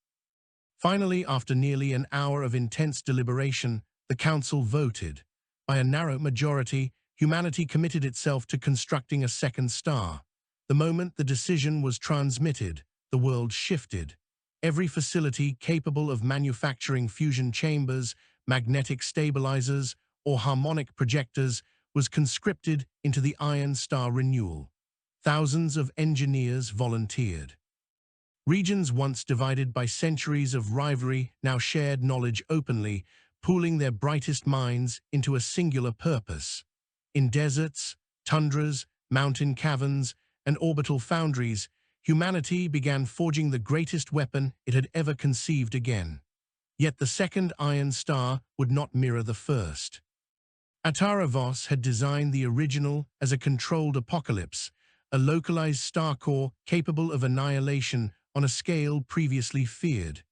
Finally, after nearly an hour of intense deliberation, the council voted. By a narrow majority, humanity committed itself to constructing a second star. The moment the decision was transmitted, the world shifted. Every facility capable of manufacturing fusion chambers, magnetic stabilizers, or harmonic projectors was conscripted into the Iron Star renewal. Thousands of engineers volunteered. Regions once divided by centuries of rivalry now shared knowledge openly, pooling their brightest minds into a singular purpose. In deserts, tundras, mountain caverns, and orbital foundries, humanity began forging the greatest weapon it had ever conceived again. Yet the second iron star would not mirror the first. Atara Voss had designed the original as a controlled apocalypse, a localized star core capable of annihilation on a scale previously feared.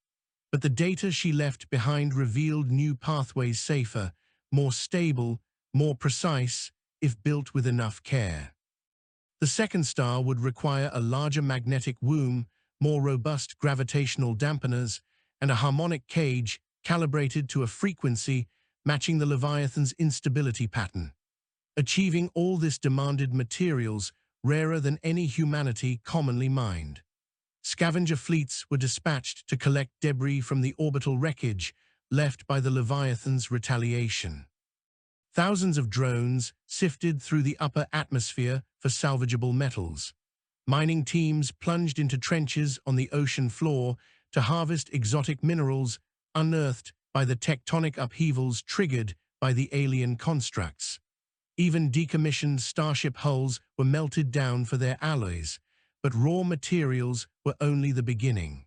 But the data she left behind revealed new pathways safer, more stable, more precise, if built with enough care. The second star would require a larger magnetic womb, more robust gravitational dampeners, and a harmonic cage calibrated to a frequency matching the Leviathan's instability pattern. Achieving all this demanded materials rarer than any humanity commonly mined. Scavenger fleets were dispatched to collect debris from the orbital wreckage left by the Leviathan's retaliation. Thousands of drones sifted through the upper atmosphere for salvageable metals. Mining teams plunged into trenches on the ocean floor to harvest exotic minerals unearthed by the tectonic upheavals triggered by the alien constructs. Even decommissioned starship hulls were melted down for their alloys, but raw materials were only the beginning.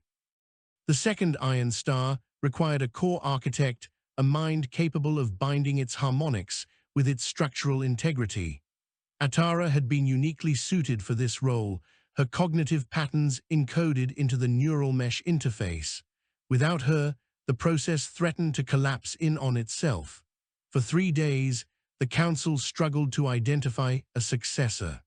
The second iron star required a core architect, a mind capable of binding its harmonics with its structural integrity. Atara had been uniquely suited for this role, her cognitive patterns encoded into the neural mesh interface. Without her, the process threatened to collapse in on itself. For 3 days, the Council struggled to identify a successor.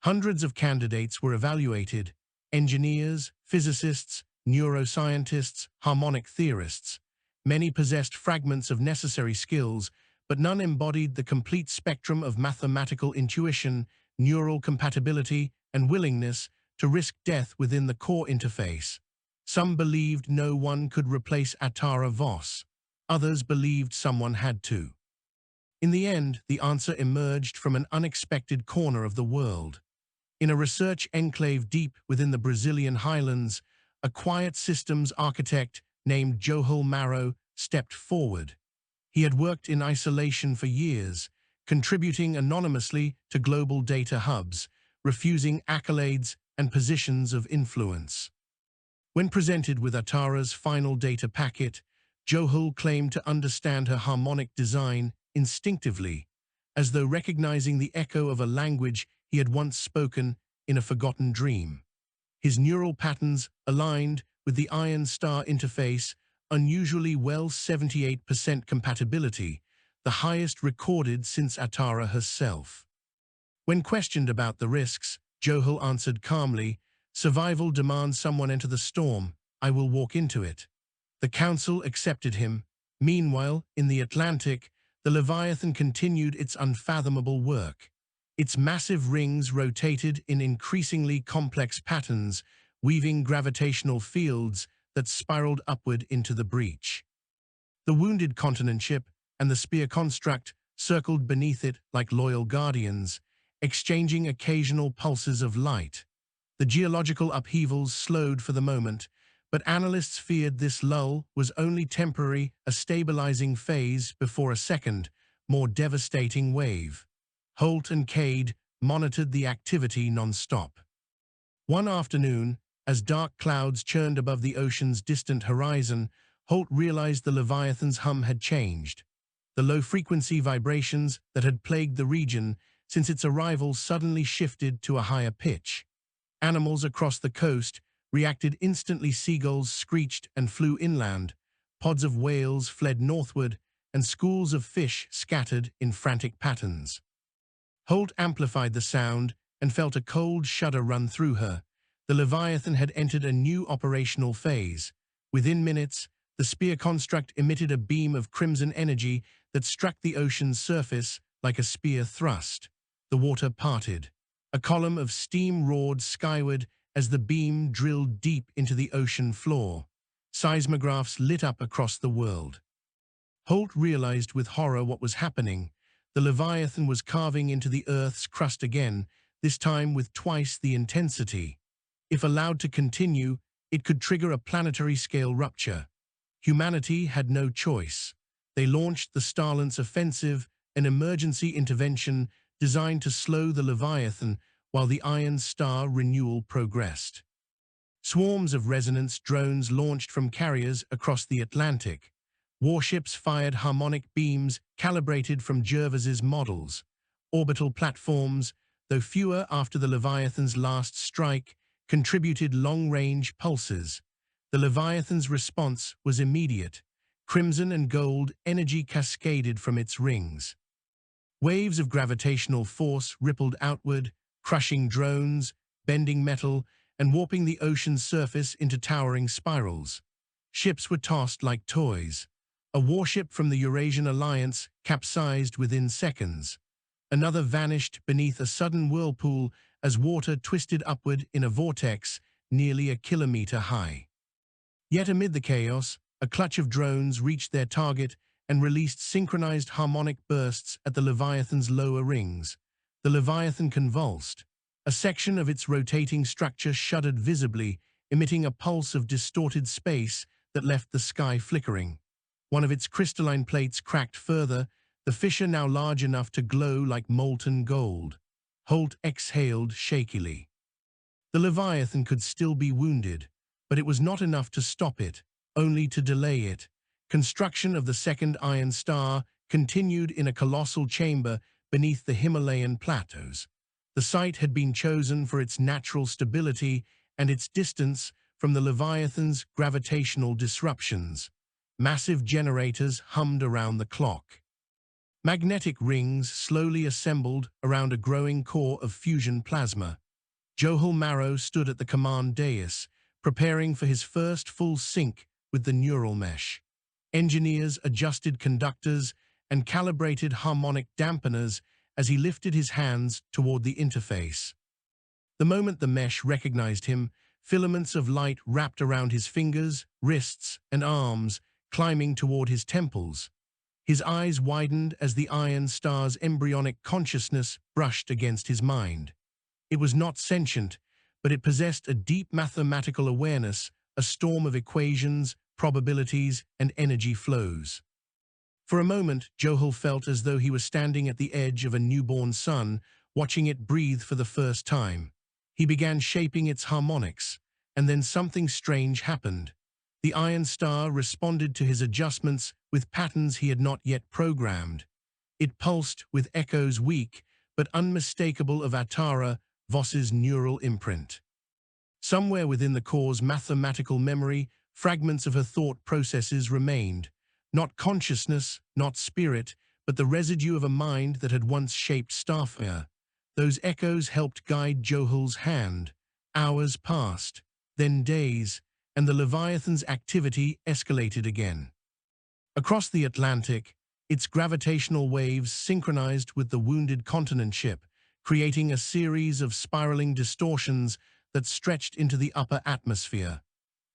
Hundreds of candidates were evaluated: engineers, physicists, neuroscientists, harmonic theorists. Many possessed fragments of necessary skills, but none embodied the complete spectrum of mathematical intuition, neural compatibility, and willingness to risk death within the core interface. Some believed no one could replace Atara Voss. Others believed someone had to. In the end, the answer emerged from an unexpected corner of the world. In a research enclave deep within the Brazilian highlands, a quiet systems architect named Johul Marrow stepped forward. He had worked in isolation for years, contributing anonymously to global data hubs, refusing accolades and positions of influence. When presented with Atara's final data packet, Johul claimed to understand her harmonic design instinctively, as though recognizing the echo of a language he had once spoken in a forgotten dream. His neural patterns aligned with the Iron Star interface, unusually well 78% compatibility, the highest recorded since Atara herself. When questioned about the risks, Johul answered calmly, "Survival demands someone enter the storm. I will walk into it." The Council accepted him. Meanwhile, in the Atlantic, the Leviathan continued its unfathomable work. Its massive rings rotated in increasingly complex patterns, weaving gravitational fields that spiraled upward into the breach. The wounded continent ship and the spear construct circled beneath it like loyal guardians, exchanging occasional pulses of light. The geological upheavals slowed for the moment, but analysts feared this lull was only temporary, a stabilizing phase before a second, more devastating wave. Holt and Cade monitored the activity non-stop. One afternoon, as dark clouds churned above the ocean's distant horizon, Holt realized the Leviathan's hum had changed. The low-frequency vibrations that had plagued the region since its arrival suddenly shifted to a higher pitch. Animals across the coast reacted instantly. Seagulls screeched and flew inland, pods of whales fled northward, and schools of fish scattered in frantic patterns. Holt amplified the sound and felt a cold shudder run through her. The Leviathan had entered a new operational phase. Within minutes, the spear construct emitted a beam of crimson energy that struck the ocean's surface like a spear thrust. The water parted. A column of steam roared skyward as the beam drilled deep into the ocean floor. Seismographs lit up across the world. Holt realized with horror what was happening. The Leviathan was carving into the Earth's crust again, this time with twice the intensity. If allowed to continue, it could trigger a planetary-scale rupture. Humanity had no choice. They launched the Starlance Offensive, an emergency intervention designed to slow the Leviathan while the Iron Star renewal progressed. Swarms of resonance drones launched from carriers across the Atlantic. Warships fired harmonic beams calibrated from Jervis's models. Orbital platforms, though fewer after the Leviathan's last strike, contributed long-range pulses. The Leviathan's response was immediate. Crimson and gold energy cascaded from its rings. Waves of gravitational force rippled outward, crushing drones, bending metal, and warping the ocean's surface into towering spirals. Ships were tossed like toys. A warship from the Eurasian Alliance capsized within seconds. Another vanished beneath a sudden whirlpool as water twisted upward in a vortex nearly a kilometer high. Yet amid the chaos, a clutch of drones reached their target and released synchronized harmonic bursts at the Leviathan's lower rings. The Leviathan convulsed. A section of its rotating structure shuddered visibly, emitting a pulse of distorted space that left the sky flickering. One of its crystalline plates cracked further, the fissure now large enough to glow like molten gold. Holt exhaled shakily. The Leviathan could still be wounded, but it was not enough to stop it, only to delay it. Construction of the second Iron Star continued in a colossal chamber beneath the Himalayan plateaus. The site had been chosen for its natural stability and its distance from the Leviathan's gravitational disruptions. Massive generators hummed around the clock. Magnetic rings slowly assembled around a growing core of fusion plasma. Johul Marrow stood at the command dais, preparing for his first full sync with the neural mesh. Engineers adjusted conductors and calibrated harmonic dampeners as he lifted his hands toward the interface. The moment the mesh recognized him, filaments of light wrapped around his fingers, wrists, and arms, climbing toward his temples. His eyes widened as the Iron Star's embryonic consciousness brushed against his mind. It was not sentient, but it possessed a deep mathematical awareness, a storm of equations, probabilities, and energy flows. For a moment, Johul felt as though he was standing at the edge of a newborn sun, watching it breathe for the first time. He began shaping its harmonics, and then something strange happened. The Iron Star responded to his adjustments with patterns he had not yet programmed. It pulsed with echoes weak but unmistakable of Atara Voss's neural imprint. Somewhere within the core's mathematical memory, fragments of her thought processes remained. Not consciousness, not spirit, but the residue of a mind that had once shaped Starfire. Those echoes helped guide Johul's hand. Hours passed, then days, and the Leviathan's activity escalated again. Across the Atlantic, its gravitational waves synchronized with the wounded continent ship, creating a series of spiraling distortions that stretched into the upper atmosphere.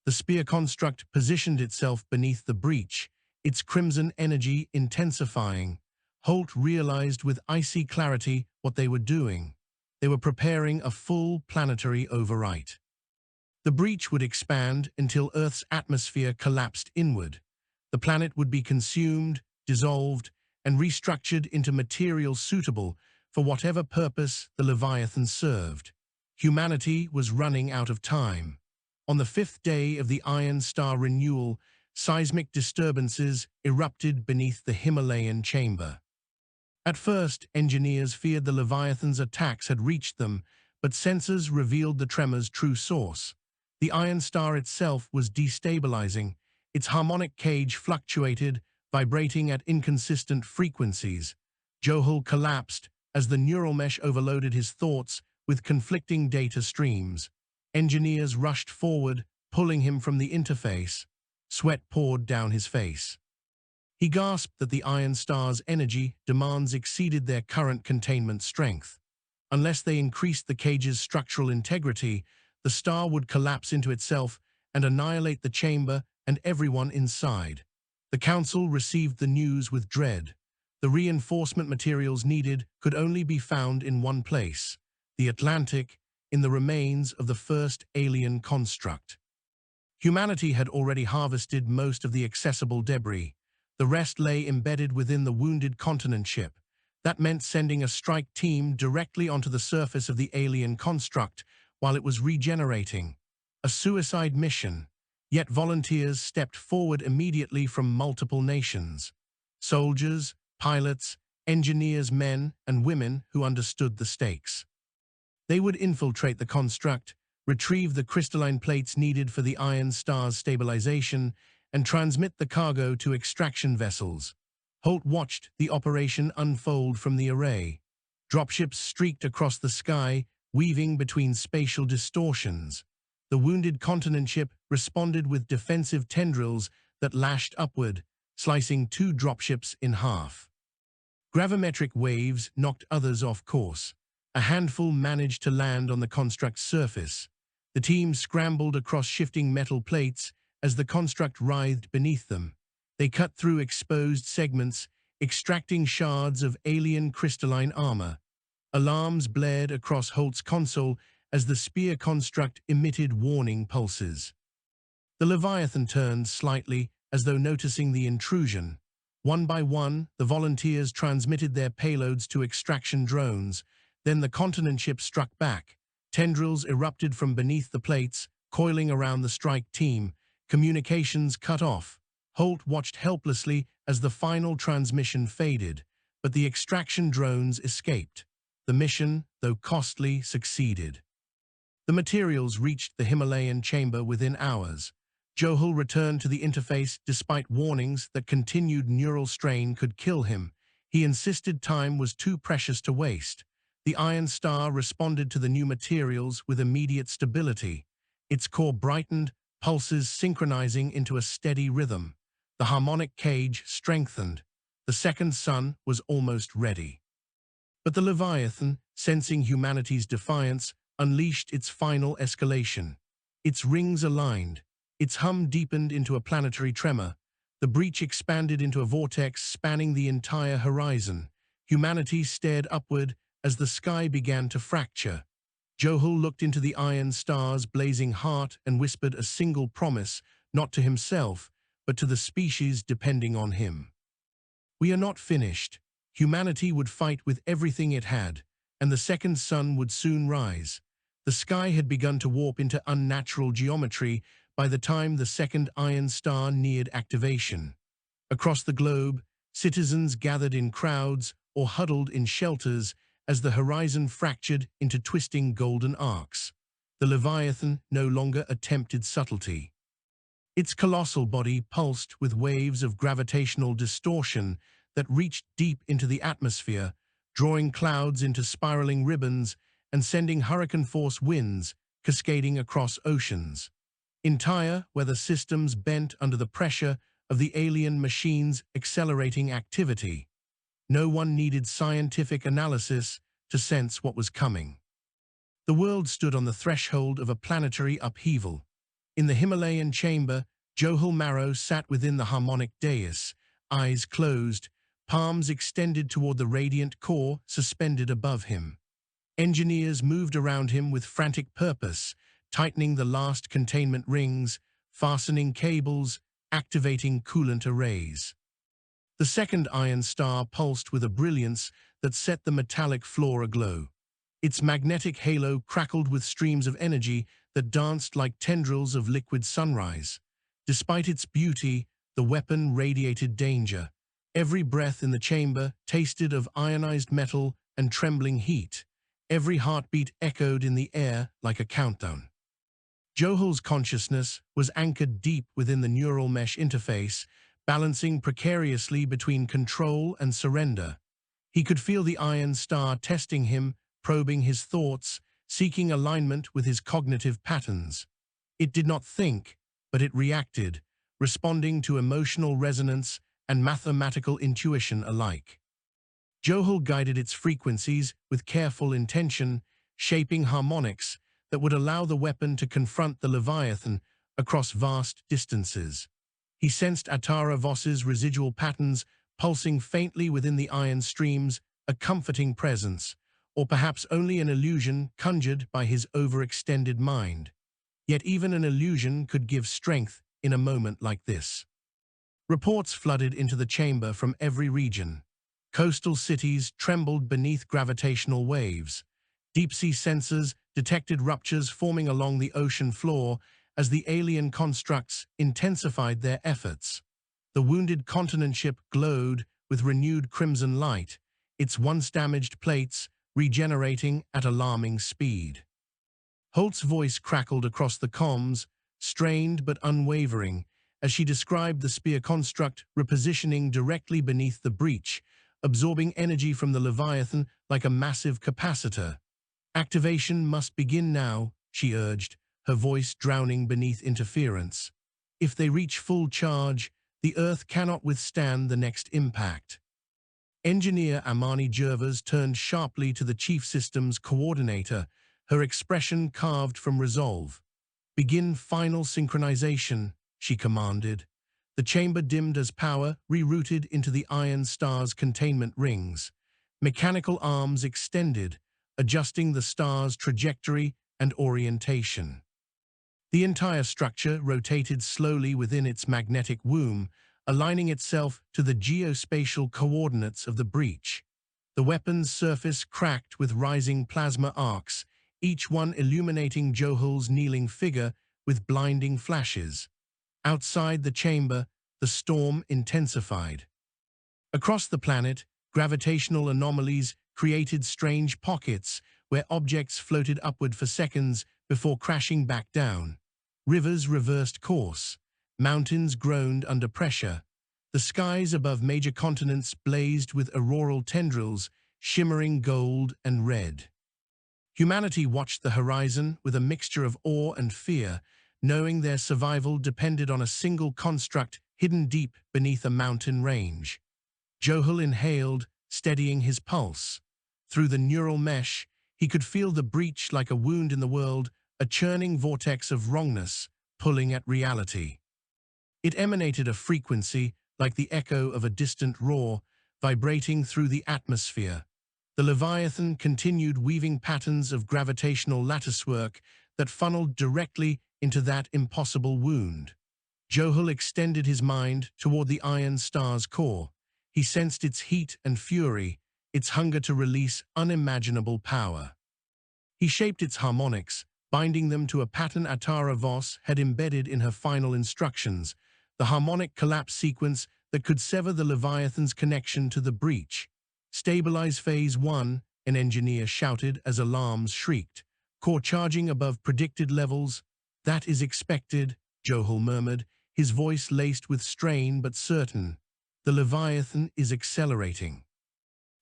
The spear construct positioned itself beneath the breach, its crimson energy intensifying. Holt realized with icy clarity what they were doing. They were preparing a full planetary overwrite. The breach would expand until Earth's atmosphere collapsed inward. The planet would be consumed, dissolved, and restructured into material suitable for whatever purpose the Leviathan served. Humanity was running out of time. On the fifth day of the Iron Star renewal, seismic disturbances erupted beneath the Himalayan chamber. At first, engineers feared the Leviathan's attacks had reached them, but sensors revealed the tremor's true source. The Iron Star itself was destabilizing. Its harmonic cage fluctuated, vibrating at inconsistent frequencies. Johul collapsed as the neural mesh overloaded his thoughts with conflicting data streams. Engineers rushed forward, pulling him from the interface. Sweat poured down his face. He gasped that the Iron Star's energy demands exceeded their current containment strength. Unless they increased the cage's structural integrity, the star would collapse into itself and annihilate the chamber and everyone inside. The Council received the news with dread. The reinforcement materials needed could only be found in one place, the Atlantic, in the remains of the first alien construct. Humanity had already harvested most of the accessible debris. The rest lay embedded within the wounded continent ship. That meant sending a strike team directly onto the surface of the alien construct while it was regenerating. a suicide mission, yet volunteers stepped forward immediately from multiple nations. Soldiers, pilots, engineers, men and women who understood the stakes. They would infiltrate the construct, retrieve the crystalline plates needed for the Iron Star's stabilization, and transmit the cargo to extraction vessels. Holt watched the operation unfold from the array. Dropships streaked across the sky, weaving between spatial distortions. The wounded continent ship responded with defensive tendrils that lashed upward, slicing two dropships in half. Gravimetric waves knocked others off course. A handful managed to land on the construct's surface. The team scrambled across shifting metal plates as the construct writhed beneath them. They cut through exposed segments, extracting shards of alien crystalline armor. Alarms blared across Holt's console as the spear construct emitted warning pulses. The Leviathan turned slightly, as though noticing the intrusion. One by one, the volunteers transmitted their payloads to extraction drones. Then the continent ship struck back. Tendrils erupted from beneath the plates, coiling around the strike team. Communications cut off. Holt watched helplessly as the final transmission faded, but the extraction drones escaped. The mission, though costly, succeeded. The materials reached the Himalayan chamber within hours. Johul returned to the interface despite warnings that continued neural strain could kill him. He insisted time was too precious to waste. The Iron Star responded to the new materials with immediate stability. Its core brightened, pulses synchronizing into a steady rhythm. The harmonic cage strengthened. The second sun was almost ready. But the Leviathan, sensing humanity's defiance, unleashed its final escalation. Its rings aligned. Its hum deepened into a planetary tremor. The breach expanded into a vortex spanning the entire horizon. Humanity stared upward as the sky began to fracture. Johul looked into the Iron Star's blazing heart and whispered a single promise, not to himself, but to the species depending on him. "We are not finished. Humanity would fight with everything it had, and the second sun would soon rise." The sky had begun to warp into unnatural geometry by the time the second Iron Star neared activation. Across the globe, citizens gathered in crowds or huddled in shelters as the horizon fractured into twisting golden arcs. The Leviathan no longer attempted subtlety. Its colossal body pulsed with waves of gravitational distortion that reached deep into the atmosphere, drawing clouds into spiraling ribbons and sending hurricane-force winds cascading across oceans. Entire weather systems bent under the pressure of the alien machine's accelerating activity. No one needed scientific analysis to sense what was coming. The world stood on the threshold of a planetary upheaval. In the Himalayan chamber, Johul Marrow sat within the harmonic dais, eyes closed, palms extended toward the radiant core suspended above him. Engineers moved around him with frantic purpose, tightening the last containment rings, fastening cables, activating coolant arrays. The second Iron Star pulsed with a brilliance that set the metallic floor aglow. Its magnetic halo crackled with streams of energy that danced like tendrils of liquid sunrise. Despite its beauty, the weapon radiated danger. Every breath in the chamber tasted of ionized metal and trembling heat. Every heartbeat echoed in the air like a countdown. Johul's consciousness was anchored deep within the neural mesh interface, balancing precariously between control and surrender. He could feel the Iron Star testing him, probing his thoughts, seeking alignment with his cognitive patterns. It did not think, but it reacted, responding to emotional resonance and mathematical intuition alike. Johul guided its frequencies with careful intention, shaping harmonics that would allow the weapon to confront the Leviathan across vast distances. He sensed Atara Voss's residual patterns pulsing faintly within the iron streams, a comforting presence, or perhaps only an illusion conjured by his overextended mind. Yet even an illusion could give strength in a moment like this. Reports flooded into the chamber from every region. Coastal cities trembled beneath gravitational waves. Deep-sea sensors detected ruptures forming along the ocean floor as the alien constructs intensified their efforts. The wounded continent ship glowed with renewed crimson light, its once damaged plates regenerating at alarming speed. Holt's voice crackled across the comms, strained but unwavering, as she described the spear construct repositioning directly beneath the breach, absorbing energy from the Leviathan like a massive capacitor. "Activation must begin now," she urged, her voice drowning beneath interference. "If they reach full charge, the Earth cannot withstand the next impact." Engineer Amani Jervas turned sharply to the Chief Systems Coordinator, her expression carved from resolve. "Begin final synchronization," she commanded. The chamber dimmed as power rerouted into the Iron Star's containment rings. Mechanical arms extended, adjusting the star's trajectory and orientation. The entire structure rotated slowly within its magnetic womb, aligning itself to the geospatial coordinates of the breach. The weapon's surface cracked with rising plasma arcs, each one illuminating Johul's kneeling figure with blinding flashes. Outside the chamber, the storm intensified. Across the planet, gravitational anomalies created strange pockets where objects floated upward for seconds before crashing back down. Rivers reversed course. Mountains groaned under pressure. The skies above major continents blazed with auroral tendrils, shimmering gold and red. Humanity watched the horizon with a mixture of awe and fear, knowing their survival depended on a single construct hidden deep beneath a mountain range. Johul inhaled, steadying his pulse. Through the neural mesh, he could feel the breach like a wound in the world, a churning vortex of wrongness, pulling at reality. It emanated a frequency like the echo of a distant roar, vibrating through the atmosphere. The Leviathan continued weaving patterns of gravitational latticework that funneled directly into that impossible wound. Johul extended his mind toward the Iron Star's core. He sensed its heat and fury, its hunger to release unimaginable power. He shaped its harmonics, binding them to a pattern Atara Voss had embedded in her final instructions, the harmonic collapse sequence that could sever the Leviathan's connection to the breach. "Stabilize Phase 1, an engineer shouted as alarms shrieked. "Core charging above predicted levels." "That is expected," Johul murmured, his voice laced with strain but certain. "The Leviathan is accelerating.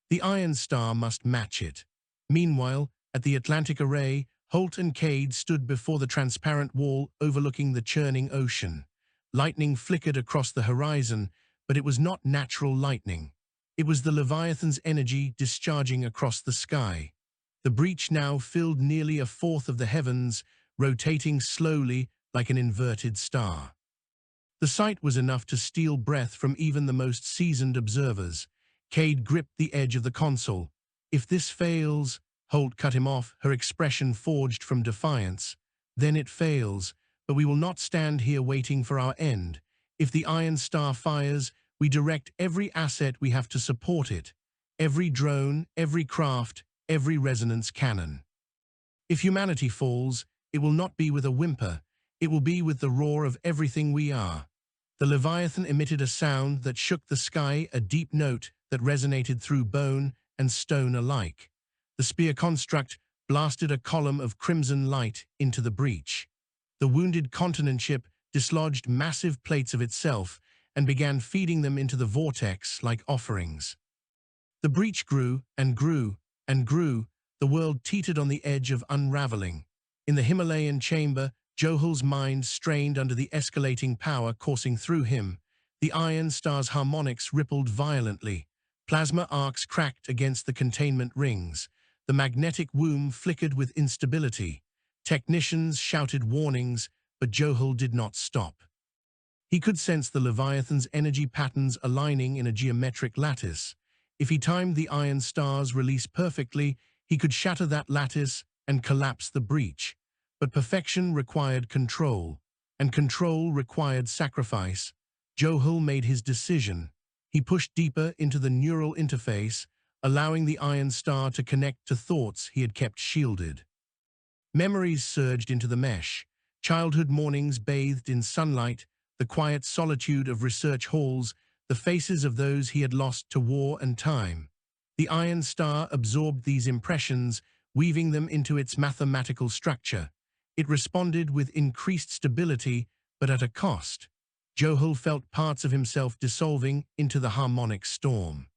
The Iron Star must match it." Meanwhile, at the Atlantic Array, Holt and Cade stood before the transparent wall overlooking the churning ocean. Lightning flickered across the horizon, but it was not natural lightning. It was the Leviathan's energy discharging across the sky. The breach now filled nearly a fourth of the heavens, rotating slowly like an inverted star. The sight was enough to steal breath from even the most seasoned observers. Cade gripped the edge of the console. "If this fails," Holt cut him off, her expression forged from defiance. "Then it fails, but we will not stand here waiting for our end. If the Iron Star fires, we direct every asset we have to support it. Every drone, every craft, every resonance cannon. If humanity falls, it will not be with a whimper. It will be with the roar of everything we are." The Leviathan emitted a sound that shook the sky, a deep note that resonated through bone and stone alike. The spear construct blasted a column of crimson light into the breach. The wounded continent ship dislodged massive plates of itself and began feeding them into the vortex like offerings. The breach grew and grew and grew. The world teetered on the edge of unraveling. In the Himalayan chamber, Johul's mind strained under the escalating power coursing through him. The Iron Star's harmonics rippled violently. Plasma arcs cracked against the containment rings. The magnetic womb flickered with instability. Technicians shouted warnings, but Johul did not stop. He could sense the Leviathan's energy patterns aligning in a geometric lattice. If he timed the Iron Star's release perfectly, he could shatter that lattice and collapse the breach. But perfection required control, and control required sacrifice. Johul made his decision. He pushed deeper into the neural interface, allowing the Iron Star to connect to thoughts he had kept shielded. Memories surged into the mesh. Childhood mornings bathed in sunlight, the quiet solitude of research halls, the faces of those he had lost to war and time. The Iron Star absorbed these impressions, weaving them into its mathematical structure. It responded with increased stability, but at a cost. Johul felt parts of himself dissolving into the harmonic storm.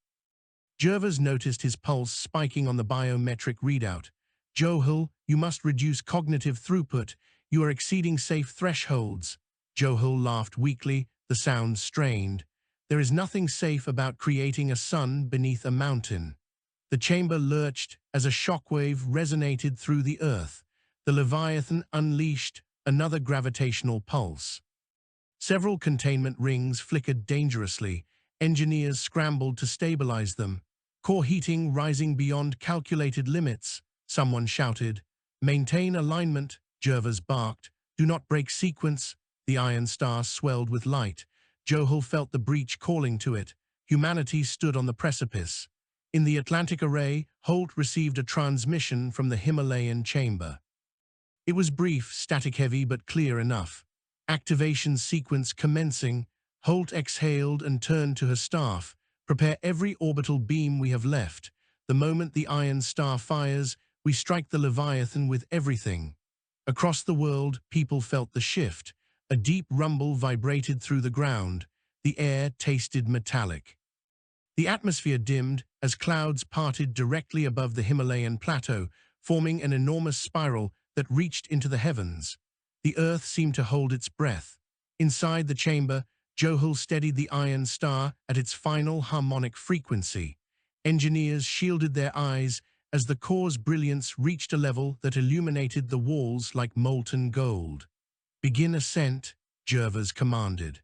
Jervis noticed his pulse spiking on the biometric readout. Johul, you must reduce cognitive throughput. You are exceeding safe thresholds. Johul laughed weakly, the sound strained. There is nothing safe about creating a sun beneath a mountain. The chamber lurched as a shockwave resonated through the earth. The Leviathan unleashed another gravitational pulse. Several containment rings flickered dangerously. Engineers scrambled to stabilize them. Core heating rising beyond calculated limits. Someone shouted. Maintain alignment, Jervis barked. Do not break sequence. The Iron Star swelled with light. Johul felt the breach calling to it. Humanity stood on the precipice. In the Atlantic Array, Holt received a transmission from the Himalayan chamber. It was brief, static-heavy, but clear enough. Activation sequence commencing. Holt exhaled and turned to her staff. Prepare every orbital beam we have left. The moment the Iron Star fires, we strike the Leviathan with everything. Across the world, people felt the shift. A deep rumble vibrated through the ground. The air tasted metallic. The atmosphere dimmed as clouds parted directly above the Himalayan plateau, forming an enormous spiral that reached into the heavens. The earth seemed to hold its breath. Inside the chamber, Johul steadied the Iron Star at its final harmonic frequency. Engineers shielded their eyes as the core's brilliance reached a level that illuminated the walls like molten gold. Begin ascent, Jervis commanded.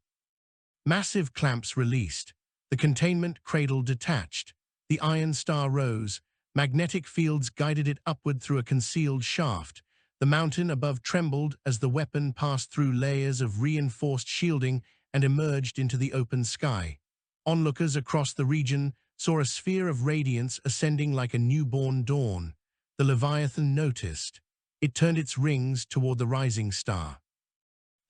Massive clamps released. The containment cradle detached. The Iron Star rose. Magnetic fields guided it upward through a concealed shaft. The mountain above trembled as the weapon passed through layers of reinforced shielding and emerged into the open sky. Onlookers across the region saw a sphere of radiance ascending like a newborn dawn. The Leviathan noticed. It turned its rings toward the rising star.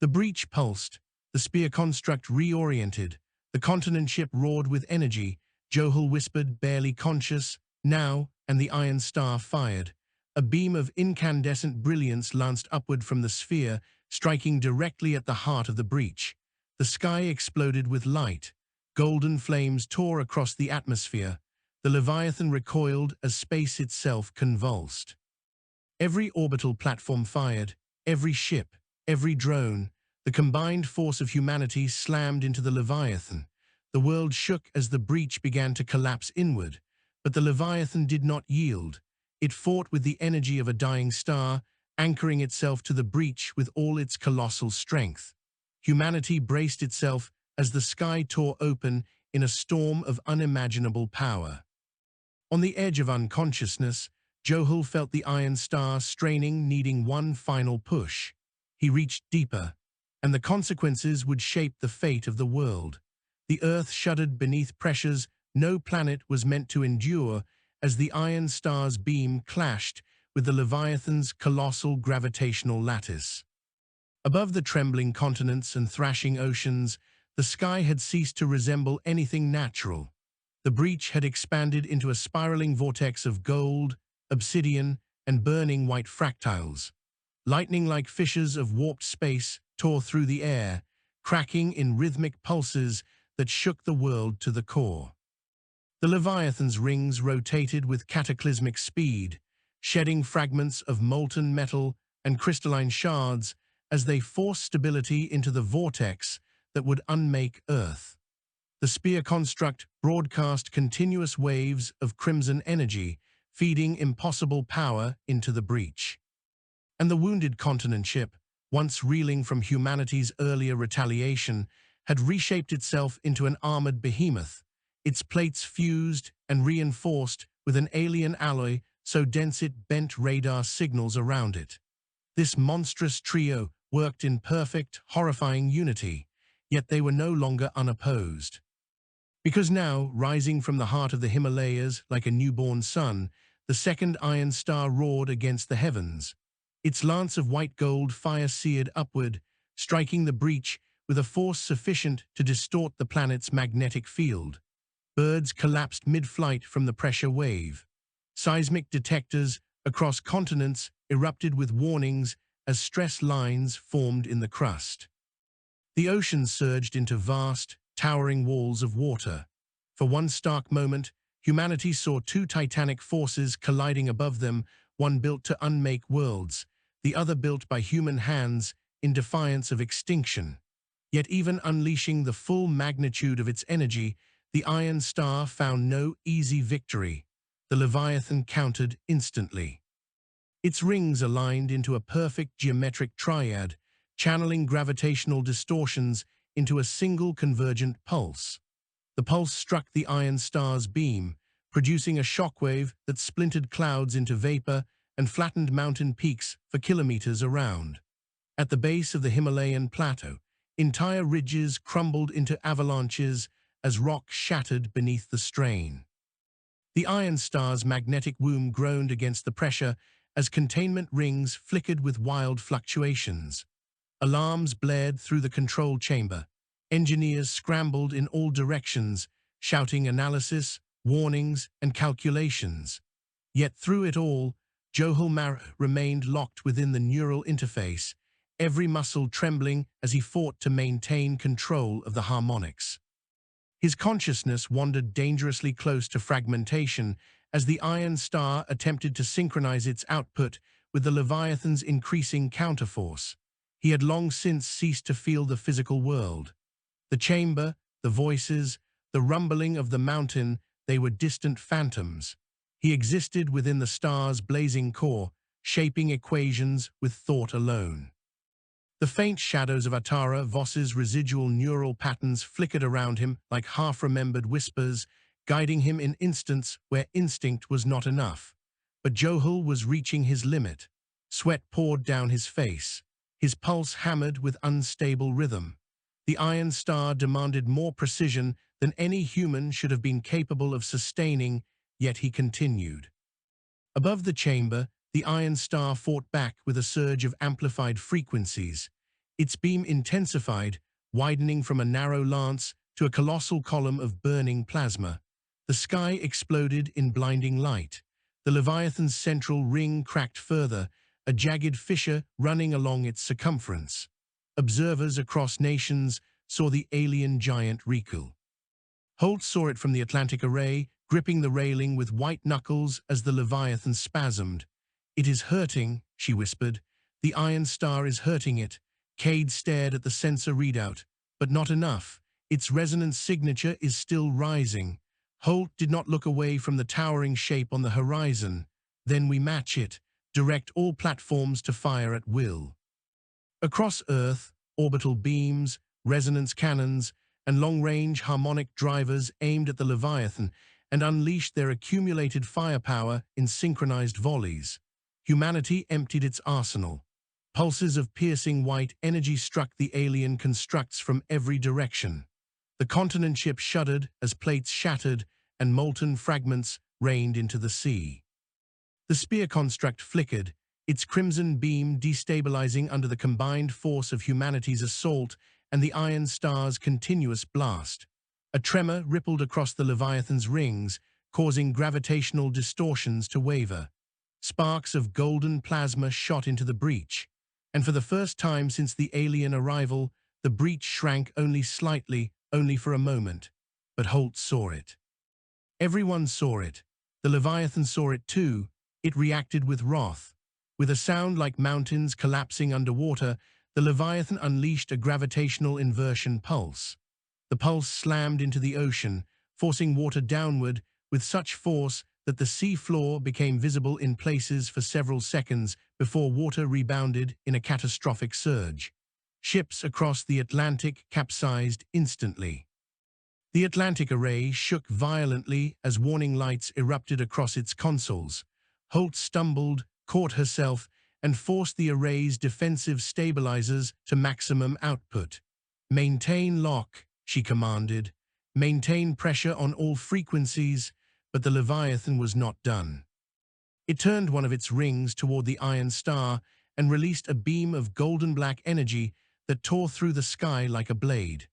The breach pulsed. The spear construct reoriented. The continent ship roared with energy. Johul whispered, barely conscious, now, and the Iron Star fired. A beam of incandescent brilliance lanced upward from the sphere, striking directly at the heart of the breach. The sky exploded with light. Golden flames tore across the atmosphere. The Leviathan recoiled as space itself convulsed. Every orbital platform fired, every ship, every drone. The combined force of humanity slammed into the Leviathan. The world shook as the breach began to collapse inward, but the Leviathan did not yield. It fought with the energy of a dying star, anchoring itself to the breach with all its colossal strength. Humanity braced itself as the sky tore open in a storm of unimaginable power. On the edge of unconsciousness, Johul felt the Iron Star straining, needing one final push. He reached deeper, and the consequences would shape the fate of the world. The Earth shuddered beneath pressures no planet was meant to endure as the Iron Star's beam clashed with the Leviathan's colossal gravitational lattice. Above the trembling continents and thrashing oceans, the sky had ceased to resemble anything natural. The breach had expanded into a spiraling vortex of gold, obsidian, and burning white fractals. Lightning-like fissures of warped space tore through the air, cracking in rhythmic pulses that shook the world to the core. The Leviathan's rings rotated with cataclysmic speed, shedding fragments of molten metal and crystalline shards as they forced stability into the vortex that would unmake Earth. The spear construct broadcast continuous waves of crimson energy, feeding impossible power into the breach. And the wounded continent ship, once reeling from humanity's earlier retaliation, had reshaped itself into an armored behemoth, its plates fused and reinforced with an alien alloy so dense it bent radar signals around it. This monstrous trio worked in perfect, horrifying unity, yet they were no longer unopposed. Because now, rising from the heart of the Himalayas like a newborn sun, the second Iron Star roared against the heavens. Its lance of white gold fire seared upward, striking the breach with a force sufficient to distort the planet's magnetic field. Birds collapsed mid-flight from the pressure wave. Seismic detectors across continents erupted with warnings as stress lines formed in the crust. The ocean surged into vast, towering walls of water. For one stark moment, humanity saw two titanic forces colliding above them, one built to unmake worlds, the other built by human hands in defiance of extinction. Yet even unleashing the full magnitude of its energy, the Iron Star found no easy victory. The Leviathan countered instantly. Its rings aligned into a perfect geometric triad, channeling gravitational distortions into a single convergent pulse. The pulse struck the Iron Star's beam, producing a shockwave that splintered clouds into vapor and flattened mountain peaks for kilometers around. At the base of the Himalayan plateau, entire ridges crumbled into avalanches as rock shattered beneath the strain. The Iron Star's magnetic womb groaned against the pressure as containment rings flickered with wild fluctuations. Alarms blared through the control chamber. Engineers scrambled in all directions, shouting analysis, warnings, and calculations. Yet through it all, Johul Mar remained locked within the neural interface, every muscle trembling as he fought to maintain control of the harmonics. His consciousness wandered dangerously close to fragmentation as the Iron Star attempted to synchronize its output with the Leviathan's increasing counterforce. He had long since ceased to feel the physical world. The chamber, the voices, the rumbling of the mountain, they were distant phantoms. He existed within the star's blazing core, shaping equations with thought alone. The faint shadows of Atara Voss's residual neural patterns flickered around him like half-remembered whispers, guiding him in instants where instinct was not enough. But Johul was reaching his limit. Sweat poured down his face. His pulse hammered with unstable rhythm. The Iron Star demanded more precision than any human should have been capable of sustaining, yet he continued. Above the chamber, the Iron Star fought back with a surge of amplified frequencies. Its beam intensified, widening from a narrow lance to a colossal column of burning plasma. The sky exploded in blinding light. The Leviathan's central ring cracked further, a jagged fissure running along its circumference. Observers across nations saw the alien giant recoil. Holt saw it from the Atlantic Array, gripping the railing with white knuckles as the Leviathan spasmed. "It is hurting," she whispered. "The Iron Star is hurting it." Cade stared at the sensor readout, but not enough. Its resonance signature is still rising. Holt did not look away from the towering shape on the horizon. "Then we match it. Direct all platforms to fire at will." Across Earth, orbital beams, resonance cannons, and long-range harmonic drivers aimed at the Leviathan and unleashed their accumulated firepower in synchronized volleys. Humanity emptied its arsenal. Pulses of piercing white energy struck the alien constructs from every direction. The continent ship shuddered as plates shattered and molten fragments rained into the sea. The spear construct flickered, its crimson beam destabilizing under the combined force of humanity's assault and the Iron Star's continuous blast. A tremor rippled across the Leviathan's rings, causing gravitational distortions to waver. Sparks of golden plasma shot into the breach, and for the first time since the alien arrival, the breach shrank only slightly, only for a moment. But Holt saw it. Everyone saw it. The Leviathan saw it too. It reacted with wrath. With a sound like mountains collapsing underwater, the Leviathan unleashed a gravitational inversion pulse. The pulse slammed into the ocean, forcing water downward with such force that the sea floor became visible in places for several seconds before water rebounded in a catastrophic surge. Ships across the Atlantic capsized instantly. The Atlantic Array shook violently as warning lights erupted across its consoles. Holt stumbled, caught herself, and forced the array's defensive stabilizers to maximum output. "Maintain lock," she commanded. "Maintain pressure on all frequencies," but the Leviathan was not done. It turned one of its rings toward the Iron Star and released a beam of golden-black energy that tore through the sky like a blade.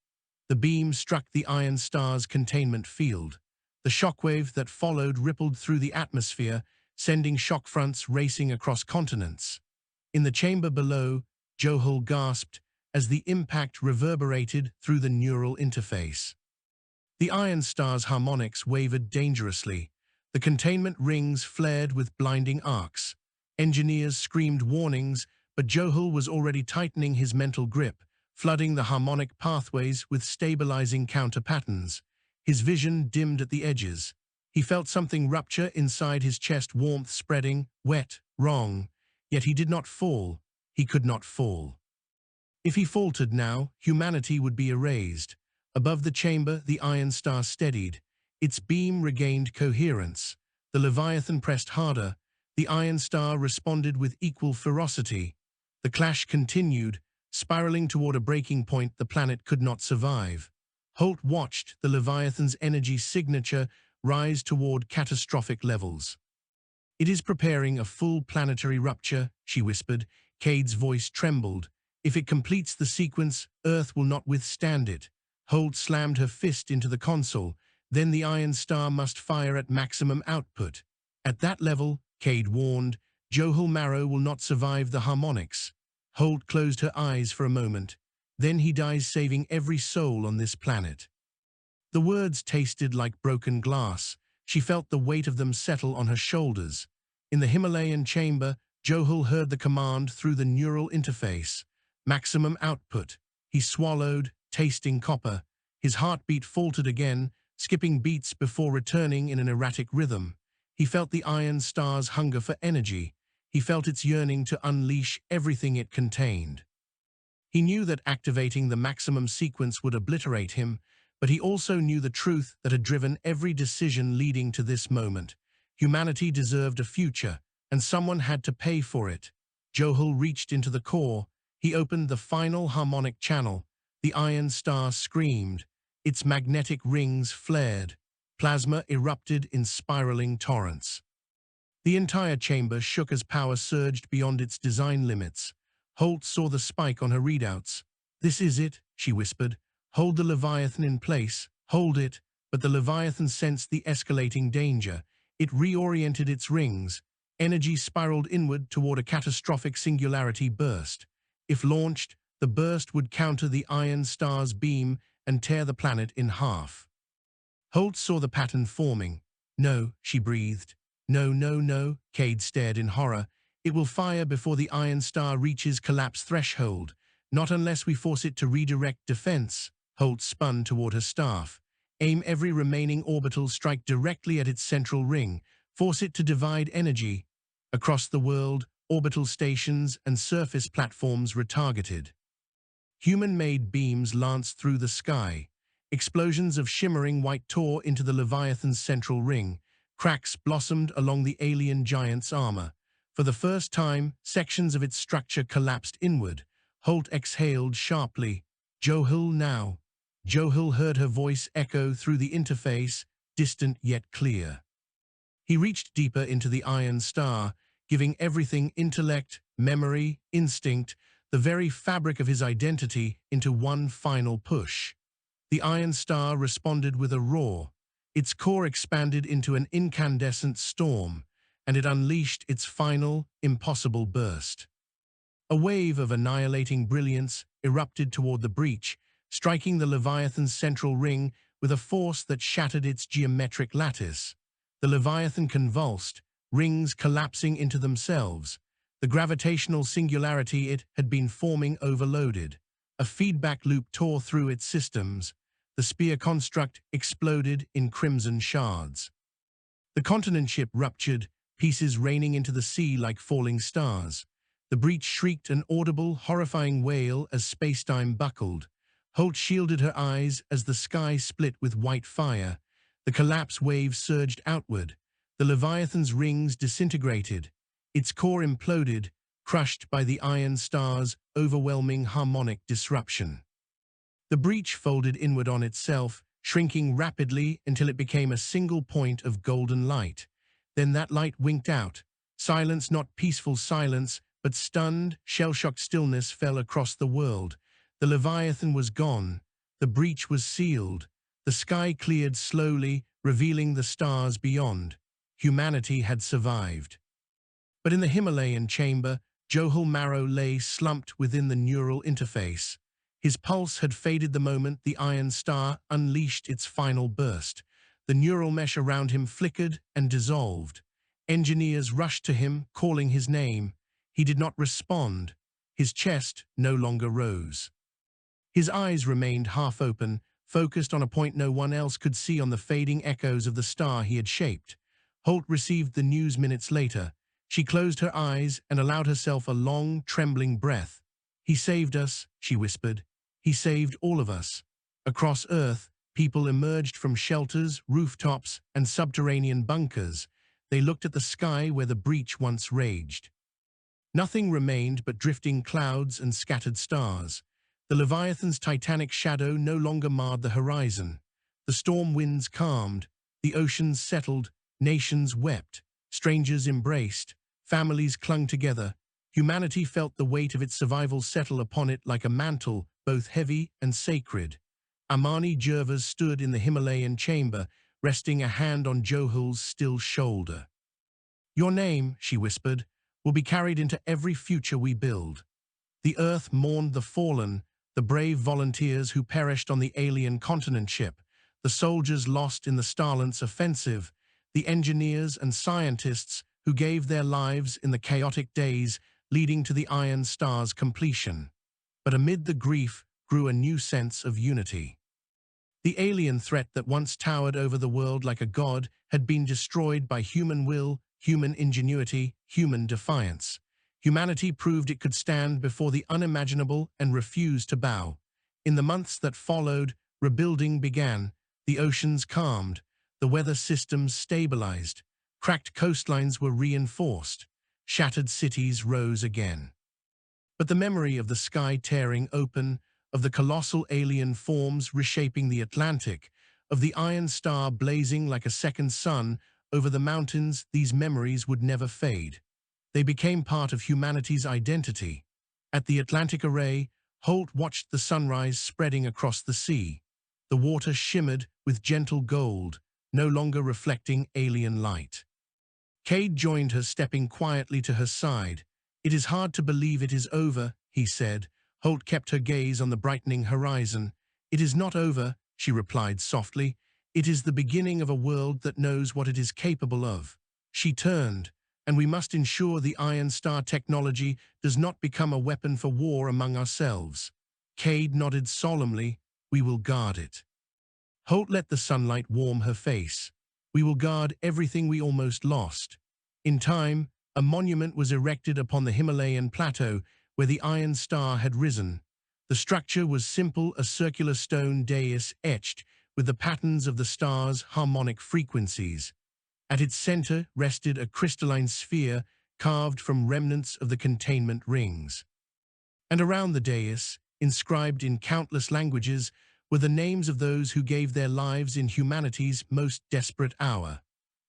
The beam struck the Iron Star's containment field. The shockwave that followed rippled through the atmosphere, sending shock fronts racing across continents. In the chamber below, Johul gasped as the impact reverberated through the neural interface. The Iron Star's harmonics wavered dangerously. The containment rings flared with blinding arcs. Engineers screamed warnings, but Johul was already tightening his mental grip, flooding the harmonic pathways with stabilizing counter-patterns. His vision dimmed at the edges. He felt something rupture inside his chest, warmth spreading, wet, wrong. Yet he did not fall. He could not fall. If he faltered now, humanity would be erased. Above the chamber, the Iron Star steadied. Its beam regained coherence. The Leviathan pressed harder. The Iron Star responded with equal ferocity. The clash continued, spiraling toward a breaking point the planet could not survive. Holt watched the Leviathan's energy signature rise toward catastrophic levels. "It is preparing a full planetary rupture," she whispered. Cade's voice trembled. "If it completes the sequence, Earth will not withstand it." Holt slammed her fist into the console. "Then the Iron Star must fire at maximum output. At that level," Cade warned, "Johul Marrow will not survive the harmonics." Holt closed her eyes for a moment. "Then he dies saving every soul on this planet." The words tasted like broken glass. She felt the weight of them settle on her shoulders. In the Himalayan chamber, Johul heard the command through the neural interface. Maximum output. He swallowed, tasting copper. His heartbeat faltered again, skipping beats before returning in an erratic rhythm. He felt the Iron Star's hunger for energy. He felt its yearning to unleash everything it contained. He knew that activating the maximum sequence would obliterate him, but he also knew the truth that had driven every decision leading to this moment. Humanity deserved a future, and someone had to pay for it. Johul reached into the core. He opened the final harmonic channel. The Iron Star screamed. Its magnetic rings flared. Plasma erupted in spiraling torrents. The entire chamber shook as power surged beyond its design limits. Holt saw the spike on her readouts. "This is it," she whispered. "Hold the Leviathan in place. Hold it." But the Leviathan sensed the escalating danger. It reoriented its rings. Energy spiraled inward toward a catastrophic singularity burst. If launched, the burst would counter the Iron Star's beam and tear the planet in half. Holt saw the pattern forming. "No," she breathed. "No, no, no." Cade stared in horror. "It will fire before the Iron Star reaches collapse threshold. Not unless we force it to redirect defense." Holt spun toward her staff. "Aim every remaining orbital strike directly at its central ring. Force it to divide energy." Across the world, orbital stations and surface platforms retargeted. Human-made beams lanced through the sky. Explosions of shimmering white tore into the Leviathan's central ring. Cracks blossomed along the alien giant's armor. For the first time, sections of its structure collapsed inward. Holt exhaled sharply. "Johul now." Johul heard her voice echo through the interface, distant yet clear. He reached deeper into the Iron Star, giving everything intellect, memory, instinct, the very fabric of his identity into one final push. The Iron Star responded with a roar. Its core expanded into an incandescent storm, and it unleashed its final, impossible burst. A wave of annihilating brilliance erupted toward the breach, striking the Leviathan's central ring with a force that shattered its geometric lattice. The Leviathan convulsed, rings collapsing into themselves. The gravitational singularity it had been forming overloaded. A feedback loop tore through its systems. The spear construct exploded in crimson shards. The continent ship ruptured, pieces raining into the sea like falling stars. The breach shrieked an audible, horrifying wail as space-time buckled. Holt shielded her eyes as the sky split with white fire. The collapse wave surged outward. The Leviathan's rings disintegrated. Its core imploded, crushed by the Iron Star's overwhelming harmonic disruption. The breach folded inward on itself, shrinking rapidly until it became a single point of golden light. Then that light winked out. Silence, not peaceful silence, but stunned, shell-shocked stillness fell across the world. The Leviathan was gone. The breach was sealed. The sky cleared slowly, revealing the stars beyond. Humanity had survived. But in the Himalayan chamber, Johul Marrow lay slumped within the neural interface. His pulse had faded the moment the iron star unleashed its final burst. The neural mesh around him flickered and dissolved. Engineers rushed to him, calling his name. He did not respond. His chest no longer rose. His eyes remained half open, focused on a point no one else could see on the fading echoes of the star he had shaped. Holt received the news minutes later. She closed her eyes and allowed herself a long, trembling breath. "He saved us," she whispered. "He saved all of us." Across Earth, people emerged from shelters, rooftops, and subterranean bunkers. They looked at the sky where the breach once raged. Nothing remained but drifting clouds and scattered stars. The Leviathan's titanic shadow no longer marred the horizon. The storm winds calmed, the oceans settled, nations wept, strangers embraced, families clung together. Humanity felt the weight of its survival settle upon it like a mantle, both heavy and sacred. Amani Jervas stood in the Himalayan chamber, resting a hand on Johul's still shoulder. "Your name," she whispered, "will be carried into every future we build." The Earth mourned the fallen, the brave volunteers who perished on the alien continent ship, the soldiers lost in the Starlant's offensive, the engineers and scientists who gave their lives in the chaotic days leading to the Iron Star's completion. But amid the grief grew a new sense of unity. The alien threat that once towered over the world like a god had been destroyed by human will, human ingenuity, human defiance. Humanity proved it could stand before the unimaginable and refused to bow. In the months that followed, rebuilding began. The oceans calmed, the weather systems stabilized, cracked coastlines were reinforced, shattered cities rose again. But the memory of the sky tearing open, of the colossal alien forms reshaping the Atlantic, of the Iron Star blazing like a second sun over the mountains, these memories would never fade. They became part of humanity's identity. At the Atlantic Array, Holt watched the sunrise spreading across the sea. The water shimmered with gentle gold, no longer reflecting alien light. Cade joined her, stepping quietly to her side. "It is hard to believe it is over," he said. Holt kept her gaze on the brightening horizon. "It is not over," she replied softly. "It is the beginning of a world that knows what it is capable of." She turned. "And we must ensure the Iron Star technology does not become a weapon for war among ourselves." Cade nodded solemnly. "We will guard it." Holt let the sunlight warm her face. "We will guard everything we almost lost." In time, a monument was erected upon the Himalayan plateau where the Iron Star had risen. The structure was simple, a circular stone dais etched with the patterns of the star's harmonic frequencies. At its center rested a crystalline sphere carved from remnants of the containment rings. And around the dais, inscribed in countless languages, were the names of those who gave their lives in humanity's most desperate hour.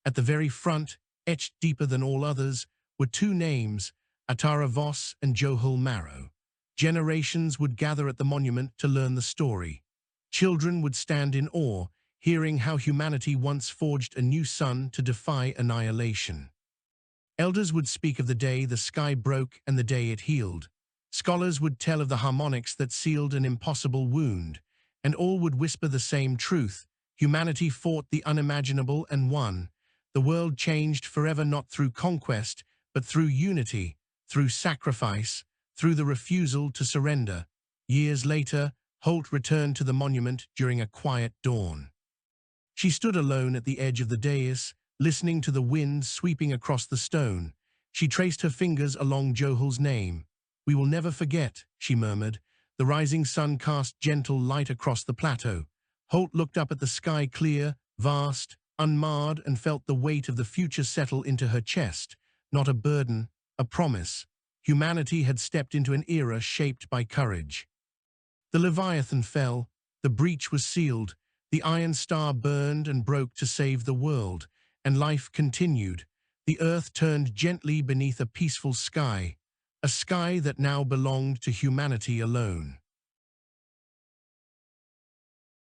At the very front, etched deeper than all others, were two names, Atara Voss and Johul Marrow. Generations would gather at the monument to learn the story. Children would stand in awe, hearing how humanity once forged a new sun to defy annihilation. Elders would speak of the day the sky broke and the day it healed. Scholars would tell of the harmonics that sealed an impossible wound, and all would whisper the same truth: humanity fought the unimaginable and won. The world changed forever, not through conquest, but through unity, through sacrifice, through the refusal to surrender. Years later, Holt returned to the monument during a quiet dawn. She stood alone at the edge of the dais, listening to the wind sweeping across the stone. She traced her fingers along Johul's name. "We will never forget," she murmured. The rising sun cast gentle light across the plateau. Holt looked up at the sky, clear, vast, unmarred, and felt the weight of the future settle into her chest. Not a burden, a promise. Humanity had stepped into an era shaped by courage. The Leviathan fell. The breach was sealed. The Iron Star burned and broke to save the world, and life continued. The earth turned gently beneath a peaceful sky. a sky that now belonged to humanity alone.